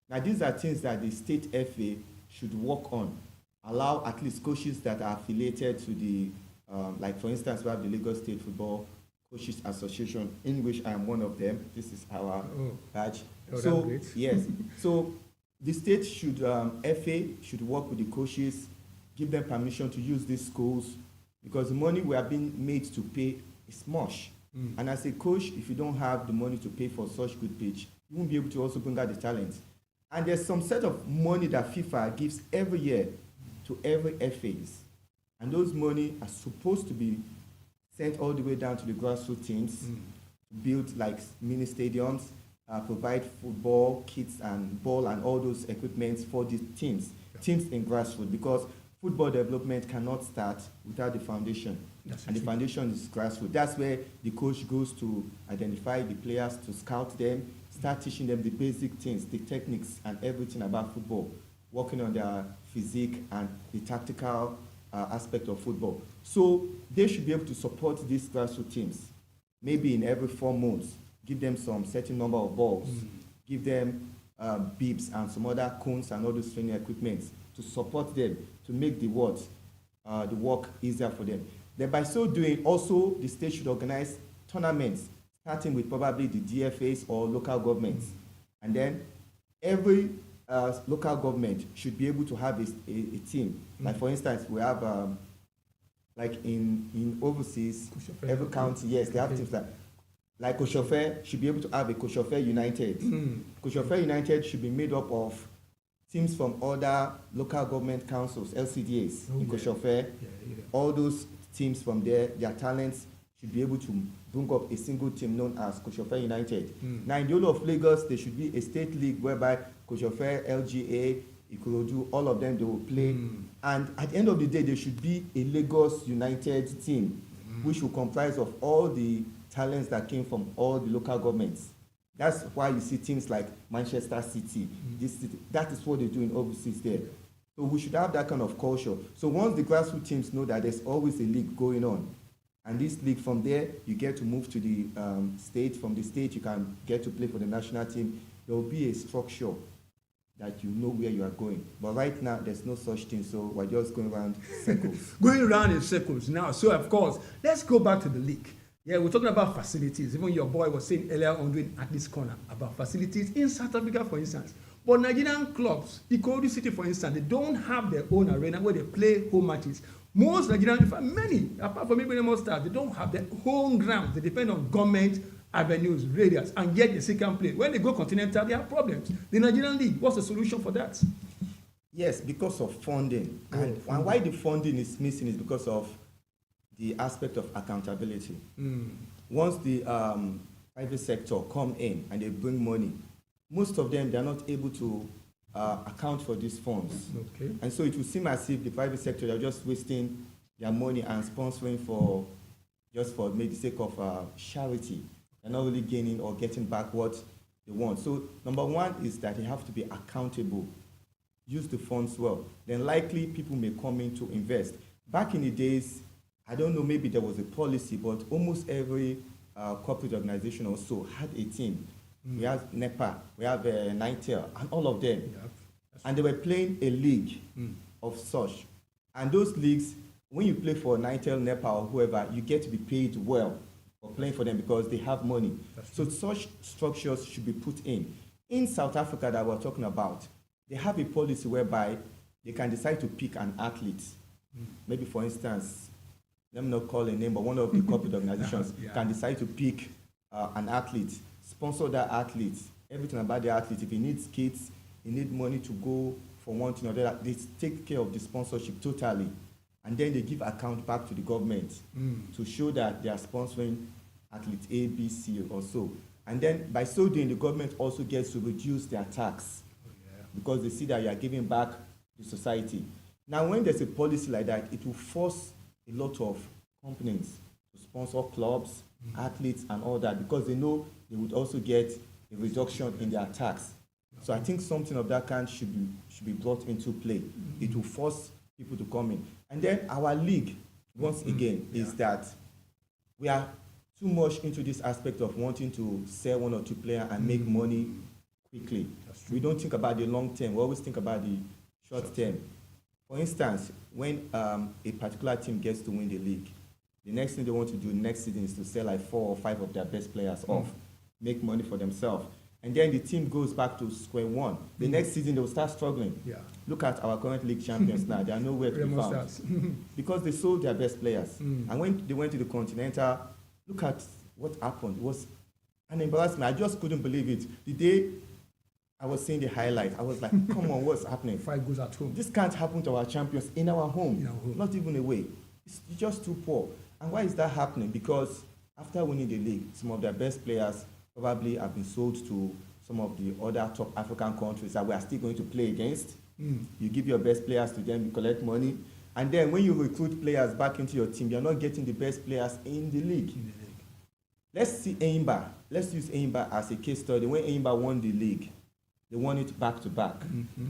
Now, these are things that the state FA should work on. Allow at least coaches that are affiliated to the, like for instance, we have the Lagos State Football Coaches Association, in which I am one of them. This is our badge. So, yes. So the state should, FA should work with the coaches, give them permission to use these schools, because the money we are being made to pay is much. And as a coach, if you don't have the money to pay for such good pitch, you won't be able to also bring out the talent. And there's some set of money that FIFA gives every year to every FAs. And those money are supposed to be sent all the way down to the grassroots teams, to build like mini stadiums, provide football kits and ball and all those equipments for the teams in grassroots, because football development cannot start without the foundation. And the foundation is grassroots. That's where the coach goes to identify the players, to scout them, start teaching them the basic things, the techniques and everything about football, working on their physique and the tactical aspect of football. So they should be able to support these grassroots teams. Maybe in every 4 months, give them some certain number of balls, give them bibs and some other cones and all those training equipment to support them, to make the work easier for them. Then by so doing, also the state should organize tournaments, starting with probably the DFAs or local governments. And then every local government should be able to have a team. Like for instance, we have, like in overseas, every county, yes, they have teams like Koshofe should be able to have a Koshofe United. Koshofe United should be made up of teams from other local government councils, LCDAs, in Koshofe. All those teams from there, their talents should be able to bring up a single team known as Koshofe United. Now, in the whole of Lagos, there should be a state league whereby Koshofe, LGA, Ikorodu, all of them, they will play. And at the end of the day, there should be a Lagos United team, which will comprise of all the talents that came from all the local governments. That's why you see teams like Manchester City. That is what they do in overseas there. So we should have that kind of culture. So once the grassroots teams know that there's always a league going on, and this league from there, you get to move to the state. From the state, you can get to play for the national team. There will be a structure that you know where you are going. But right now, there's no such thing, so we're just going around circles. Going around in circles now. So, of course, let's go back to the league. Yeah, we're talking about facilities. Even your boy was saying earlier on doing at this corner about facilities in South Africa, for instance. But Nigerian clubs, Ikorodu City, for instance, they don't have their own arena where they play home matches. Most Nigerian, in fact, many, apart from maybe most stars, they don't have their own grounds. They depend on government avenues, radius, and yet they still can play. When they go continental, they have problems. The Nigerian league, what's the solution for that? Yes, because of funding. And why the funding is missing is because of the aspect of accountability. Once the private sector come in and they bring money, most of them, they're not able to account for these funds. And so it will seem as if the private sector, they're just wasting their money and sponsoring for just for maybe the sake of charity. They're not really gaining or getting back what they want. So number one is that they have to be accountable, use the funds well. Then likely people may come in to invest. Back in the days, I don't know, maybe there was a policy, but almost every corporate organization also had a team. We have NEPA, we have NITEL, and all of them. And they were playing a league of such. And those leagues, when you play for NITEL, NEPA, or whoever, you get to be paid well for playing for them because they have money. So such structures should be put in. In South Africa that we're talking about, they have a policy whereby they can decide to pick an athlete. Maybe, for instance, let me not call a name, but one of the corporate organizations can decide to pick an athlete, sponsor that athlete, everything about the athlete. If he needs kits, he needs money to go for one thing or the other, they take care of the sponsorship totally. And then they give account back to the government to show that they are sponsoring athlete A, B, C, or so. And then by so doing, the government also gets to reduce their tax because they see that you are giving back to society. Now, when there's a policy like that, it will force a lot of companies to sponsor clubs, athletes, and all that because they know they would also get a reduction in their tax. So I think something of that kind should be brought into play. It will force people to come in. And then our league, once again, is that we are too much into this aspect of wanting to sell one or two players and make money quickly. We don't think about the long term. We always think about the short term. For instance, when a particular team gets to win the league, the next thing they want to do next season is to sell like 4 or 5 of their best players off, make money for themselves. And then the team goes back to square one. The next season, they'll start struggling. Look at our current league champions now. They are nowhere to be found because they sold their best players. And when they went to the Continental, look at what happened. It was an embarrassment. I just couldn't believe it. The day I was seeing the highlight, I was like, come on, what's happening? 5 goals at home. This can't happen to our champions in our home. Not even away. It's just too poor. And why is that happening? Because after winning the league, some of their best players probably have been sold to some of the other top African countries that we are still going to play against. You give your best players to them, you collect money. And then when you recruit players back into your team, you're not getting the best players in the league. Let's see Enyimba. Let's use Enyimba as a case study. When Enyimba won the league, they won it back to back.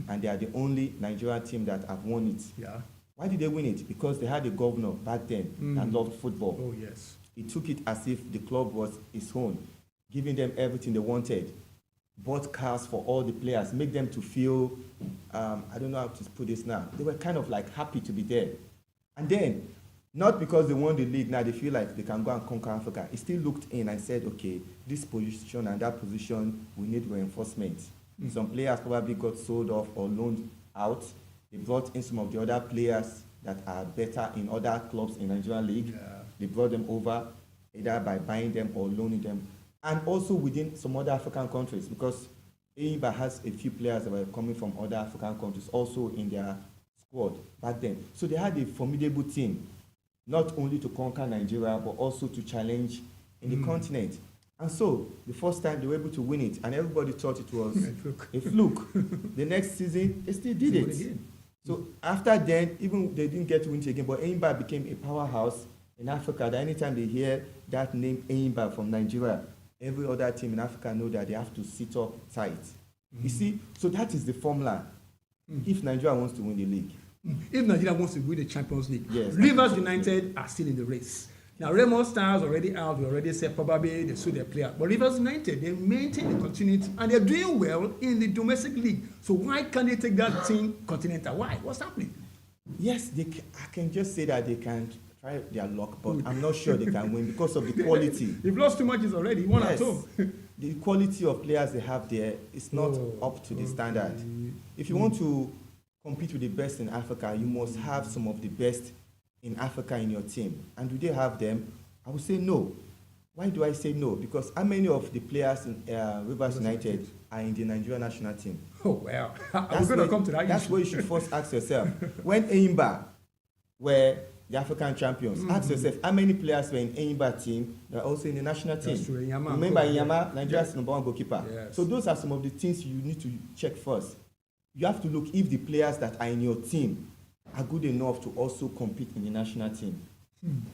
And they are the only Nigerian team that have won it. Why did they win it? Because they had a governor back then that loved football. Oh, yes. He took it as if the club was his own, giving them everything they wanted. Bought cars for all the players, make them to feel, I don't know how to put this now. They were kind of like happy to be there. And then, not because they won the league, now they feel like they can go and conquer Africa. He still looked in and said, okay, this position and that position, we need reinforcement. Some players probably got sold off or loaned out. They brought in some of the other players that are better in other clubs in Nigerian league. They brought them over either by buying them or loaning them. And also within some other African countries, because Enyimba has a few players that were coming from other African countries also in their squad back then. So they had a formidable team, not only to conquer Nigeria, but also to challenge in the continent. And so the first time they were able to win it, and everybody thought it was a fluke. The next season, they still did it. So after then, even they didn't get to win it again, but Enyimba became a powerhouse in Africa. That anytime they hear that name Enyimba from Nigeria, every other team in Africa know that they have to sit up tight. You see, so that is the formula. If Nigeria wants to win the league. If Nigeria wants to win the Champions League, yes, Rivers United are still in the race. Now, Raymond Stars already out. We already said probably they sold their player. But Rivers United, they maintain the continuity and they're doing well in the domestic league. So why can't they take that team continental? Why? What's happening? Yes, I can just say that they can try their luck, but I'm not sure they can win because of the quality. They've lost 2 matches already, one at home. The quality of players they have there is not up to the standard. If you want to compete with the best in Africa, you must have some of the best in Africa in your team. And do they have them? I would say no. Why do I say no? Because how many of the players in Rivers United are in the Nigerian national team? Oh, well, we're going to come to that. That's what you should first ask yourself. When Enyimba were the African champions, ask yourself, how many players were in Enyimba team that are also in the national team? That's true. Remember Inyama, Nigeria's #1 goalkeeper. Yes. So those are some of the things you need to check first. You have to look if the players that are in your team are good enough to also compete in the national team?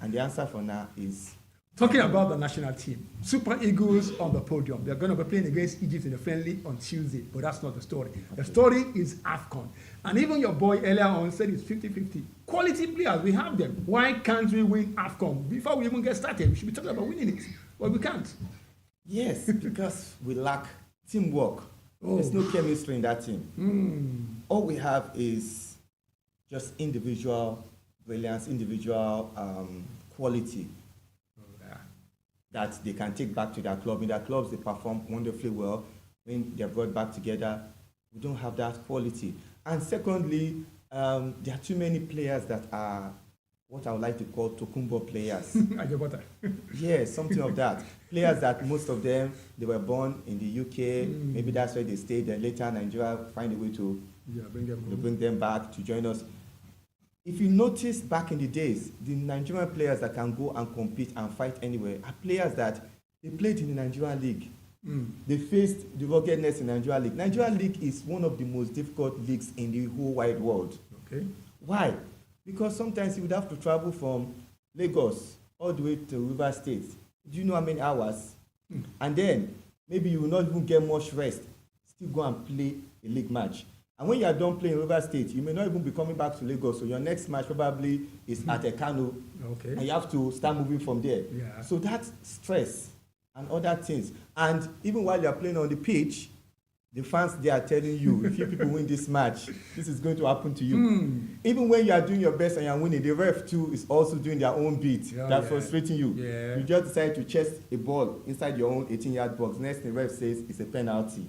And the answer for now is... Talking about the national team, Super Eagles on the podium. They're going to be playing against Egypt in the friendly on Tuesday, but that's not the story. The story is AFCON. And even your boy earlier on said it's 50-50. Quality players, we have them. Why can't we win AFCON? Before we even get started, we should be talking about winning it, but we can't. Yes, because we lack teamwork. There's no chemistry in that team. All we have is just individual brilliance, individual quality that they can take back to their club. In their clubs, they perform wonderfully well. When they're brought back together, we don't have that quality. And secondly, there are too many players that are what I would like to call Tokumbo players. Yes, something of that. Players that most of them, they were born in the UK. Maybe that's where they stayed. Then later, Nigeria find a way to bring them back to join us. If you notice back in the days, the Nigerian players that can go and compete and fight anywhere are players that they played in the Nigerian league. They faced the ruggedness in the Nigerian league. Nigerian league is one of the most difficult leagues in the whole wide world. Okay. Why? Because sometimes you would have to travel from Lagos all the way to River State. Do you know how many hours? And then maybe you will not even get much rest. Still go and play a league match. And when you are done playing River State, you may not even be coming back to Lagos. So your next match probably is at Ekano. Okay. And you have to start moving from there. Yeah. So that stress and other things. And even while you are playing on the pitch, the fans, they are telling you, if you people win this match, this is going to happen to you. Even when you are doing your best and you are winning, the ref too is also doing their own beat. That's frustrating you. Yeah. You just decide to chest a ball inside your own 18-yard box. Next thing the ref says it's a penalty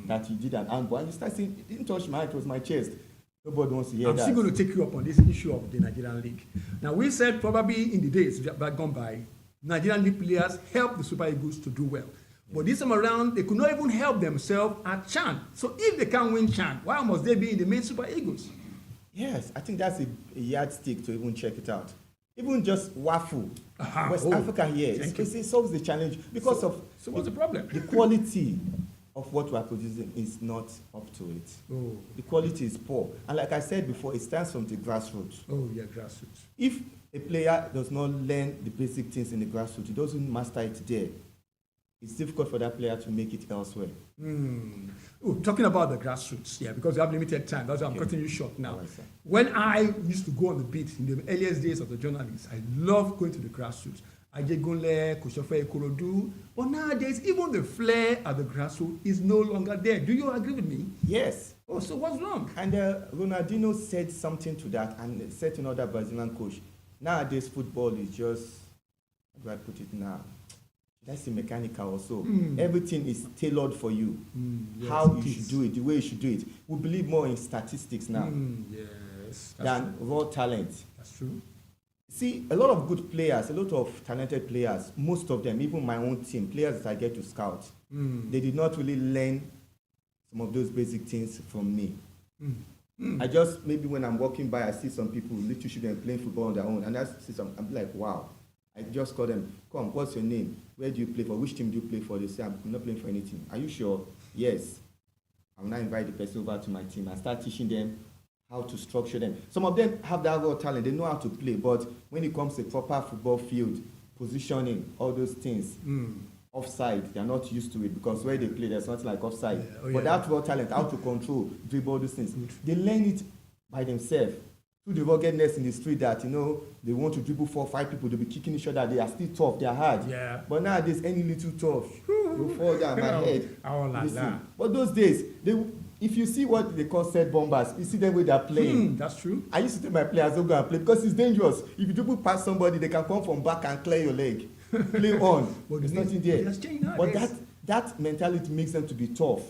that you did an handball. And you start saying, it didn't touch my hand, it was my chest. Nobody wants to hear that. I'm still going to take you up on this issue of the Nigerian League. Now, we said probably in the days that gone by, Nigerian League players helped the Super Eagles to do well. But this time around, they could not even help themselves at CHAN. So if they can't win CHAN, why must they be in the main Super Eagles? Yes, I think that's a yardstick to even check it out. Even just WAFU, West Africa here, it solves the challenge because So what's the problem? The quality of what we are producing is not up to it. The quality is poor. And like I said before, it starts from the grassroots. Oh, yeah, grassroots. If a player does not learn the basic things in the grassroots, he doesn't master it there, it's difficult for that player to make it elsewhere. Talking about the grassroots, because we have limited time, that's why I'm cutting you short now. When I used to go on the beat in the earliest days of the journalists, I loved going to the grassroots. Ajegunle, Koshofe, Ikorodu, but nowadays, even the flair at the grassroots is no longer there. Do you agree with me? Yes. Oh, so what's wrong? And Ronaldinho said something to that, and said to another Brazilian coach, nowadays football is just, how do I put it now? That's the mechanical also. Everything is tailored for you. Yes, how you should do it, the way you should do it. We believe more in statistics now than raw talent. That's true. See, a lot of good players, a lot of talented players, most of them, even my own team, players that I get to scout, they did not really learn some of those basic things from me. I just, maybe when I'm walking by, I see some people, little children playing football on their own, and I see some, I'm like, wow. I just call them, come, what's your name? Where do you play for? Which team do you play for? They say, I'm not playing for any team. Are you sure? Yes. I will now invite the person over to my team and start teaching them how to structure them. Some of them have that raw talent. They know how to play. But when it comes to proper football field, positioning, all those things, offside, they are not used to it because where they play, there's nothing like offside. But that raw talent, how to control, dribble, all those things, they learn it by themselves. Through the ruggedness in the street that, they want to dribble 4 or 5 people, they'll be kicking each other, they are still tough, they are hard. Yeah. But nowadays, any little tough, you'll fall down my head. Oh, but those days, if you see what they call set bombers, you see them where they're playing. That's true. I used to tell my players, don't go and play because it's dangerous. If you dribble past somebody, they can come from back and clear your leg. Play on. There's nothing there. But that mentality makes them to be tough.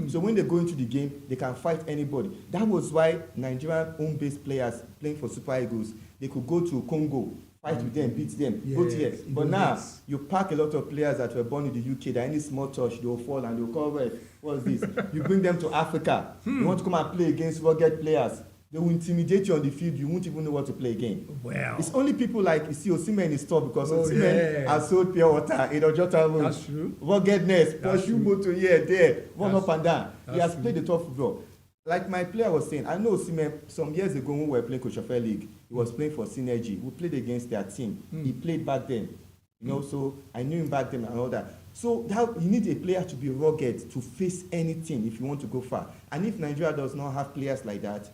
So when they go into the game, they can fight anybody. That was why Nigerian home-based players playing for Super Eagles, they could go to Congo, fight with them, beat them, go here. But now, you pack a lot of players that were born in the UK, that any small touch, they'll fall and they'll call, what's this? You bring them to Africa. You want to come and play against rugged players. They will intimidate you on the field. You won't even know what to play again. Wow. It's only people like, you see Osimhen in his store because Osimhen has sold pure water in Ojota Road. That's true. Ruggedness, pursue motor here, there, run up and down. He has played the tough football. like my player was saying, I know some years ago when we were playing Kochofe League, he was playing for Synergy. We played against their team. He played back then, so I knew him back then and all that. So you need a player to be rugged to face anything if you want to go far. And if Nigeria does not have players like that,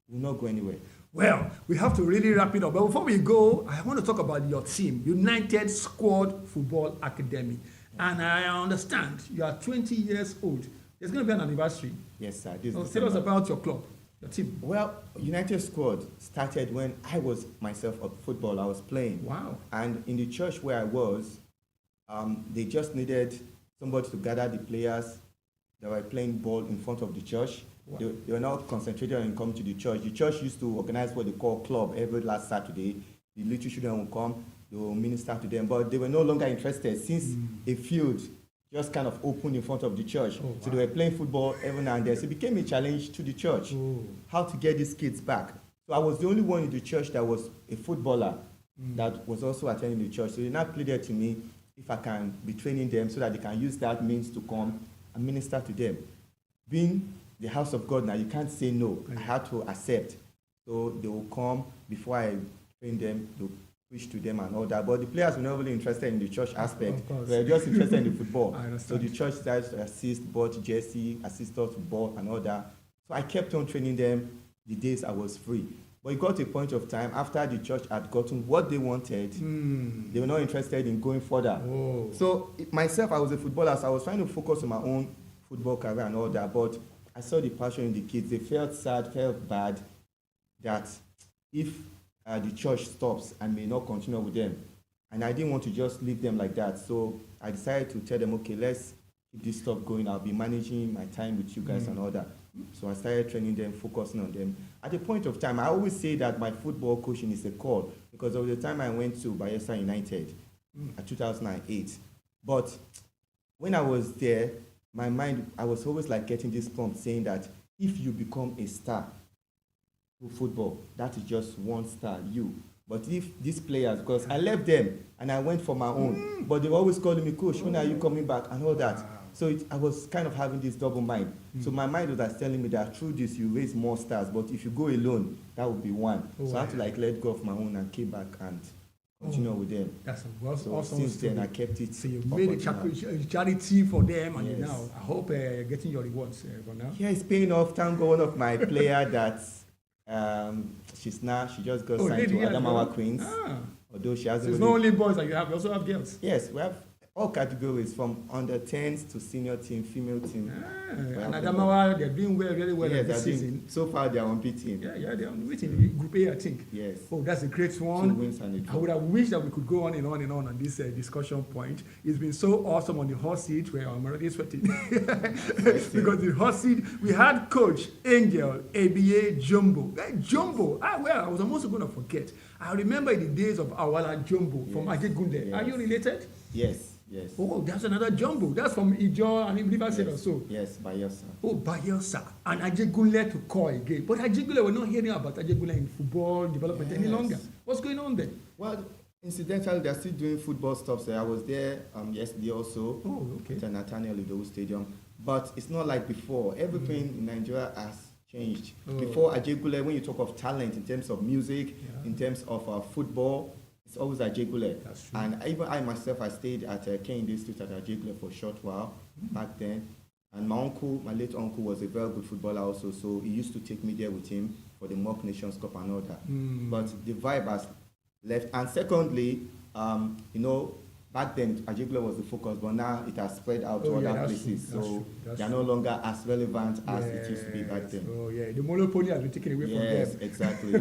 we'll not go anywhere. Well, we have to really wrap it up. But before we go, I want to talk about your team, United Squad Football Academy. And I understand you are 20 years old. There's going to be an anniversary. Yes, sir. Tell us about your club, your team. Well, United Squad started when I was myself a footballer. I was playing. Wow. And in the church where I was, they just needed somebody to gather the players that were playing ball in front of the church. Wow. They were not concentrated on coming to the church. The church used to organize what they call club every last Saturday. The little children will come, they will minister to them, but they were no longer interested since a field just kind of opened in front of the church. Oh, wow. So they were playing football every now and then. So it became a challenge to the church, how to get these kids back. So I was the only one in the church that was a footballer that was also attending the church. So they now pleaded to me if I can be training them so that they can use that means to come and minister to them. Being the house of God now, you can't say no. I had to accept. So they will come before I train them, to preach to them and all that. But the players were not really interested in the church aspect. They were just interested in the football. So the church started to assist, bought jersey, assist us to ball and all that. So I kept on training them the days I was free. But it got to a point of time after the church had gotten what they wanted, they were not interested in going further. So myself, I was a footballer, so I was trying to focus on my own football career and all that. But I saw the passion in the kids. They felt sad, felt bad that if the church stops and may not continue with them. And I didn't want to just leave them like that. So I decided to tell them, okay, let's keep this stuff going. I'll be managing my time with you guys and all that. So I started training them, focusing on them. At the point of time, I always say that my football coaching is a call because of the time I went to Bayelsa United in 2008. But when I was there, my mind, I was always like getting this prompt saying that if you become a star through football, that is just one star, you. But if these players, because I left them and I went for my own, but they were always calling me, coach, when are you coming back and all that. So I was kind of having this double mind. So my mind was telling me that through this you raise more stars, but if you go alone, that would be one. So I had to like let go of my own and came back and continue with them. That's awesome. Since then I kept it. So you made a charity for them, and you now I hope you're getting your rewards for now. Yeah, it's paying off. Thank God, one of my players that she just got signed to Adamawa Queens. Although she hasn't. So it's not only boys that you have, you also have girls. Yes, we have all categories from under 10s to senior team, female team. And Adamawa, they're doing really well this season. So far, they're unbeaten. Yeah, they're unbeaten. Group A, I think. Yes. Oh, that's a great one. 2 wins and a draw. I would have wished that we could go on and on and on this discussion point. It's been so awesome on the hot seat where I'm already sweating. Because the hot seat, we had Coach Angel ABA Jumbo. Jumbo. I was almost going to forget. I remember in the days of Awala Jumbo from Ajegunle. Are you related? Yes. Yes. Oh, that's another Jumbo. That's from Ijo and River State or so. Yes, Bayelsa. Oh, Bayelsa. And Ajegunle to call again. But Ajegunle, we're not hearing about Ajegunle in football development any longer. What's going on there? Well, incidentally, they're still doing football stuff. So I was there yesterday also. Oh, okay. At Nathaniel Idowu Stadium. But it's not like before. Everything in Nigeria has changed. Before Ajegunle, when you talk of talent in terms of music, in terms of football, it's always Ajegunle. And even I myself, I stayed at Kehinde Institute at Ajegunle for a short while back then. And my late uncle was a very good footballer also, so he used to take me there with him for the Mock Nations Cup and all that. But the vibe has left. And secondly, back then Ajegunle was the focus, but now it has spread out to other places. So they are no longer as relevant as it used to be back then. Oh yeah, the monopoly has been taken away from them. Yes, exactly.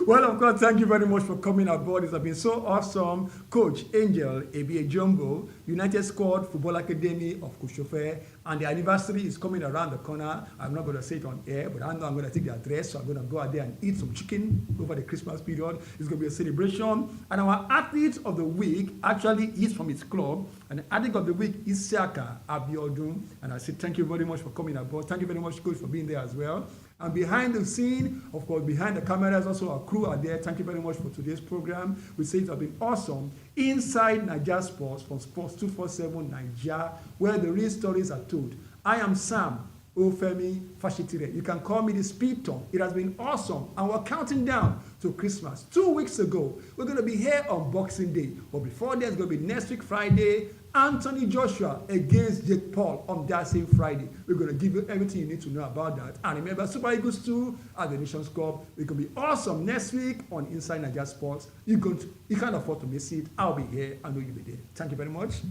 Well, of course, thank you very much for coming aboard. It has been so awesome. Coach Angel ABA Jumbo, United Squad Football Academy of Kochofe, and the anniversary is coming around the corner. I'm not going to say it on air, but I know I'm going to take the address, so I'm going to go out there and eat some chicken over the Christmas period. It's going to be a celebration. And our athlete of the week actually is from its club, and the athlete of the week is Siaka Abiodun. And I say thank you very much for coming aboard. Thank you very much, Coach, for being there as well. And behind the scene, of course, behind the cameras, also our crew are there. Thank you very much for today's program. We say it has been awesome. Inside Naija Sports from Sports 247 Naija, where the real stories are told. I am Sam Ofemi Fashitire. You can call me the Speed Tom. It has been awesome, and we're counting down to Christmas. 2 weeks ago, we're going to be here on Boxing Day. But before that, it's going to be next week, Friday, Anthony Joshua against Jake Paul on that same Friday. We're going to give you everything you need to know about that. And remember, Super Eagles 2 at the Nations Cup. It's going to be awesome next week on Inside Naija Sports. You can't afford to miss it. I'll be here. I know you'll be there. Thank you very much.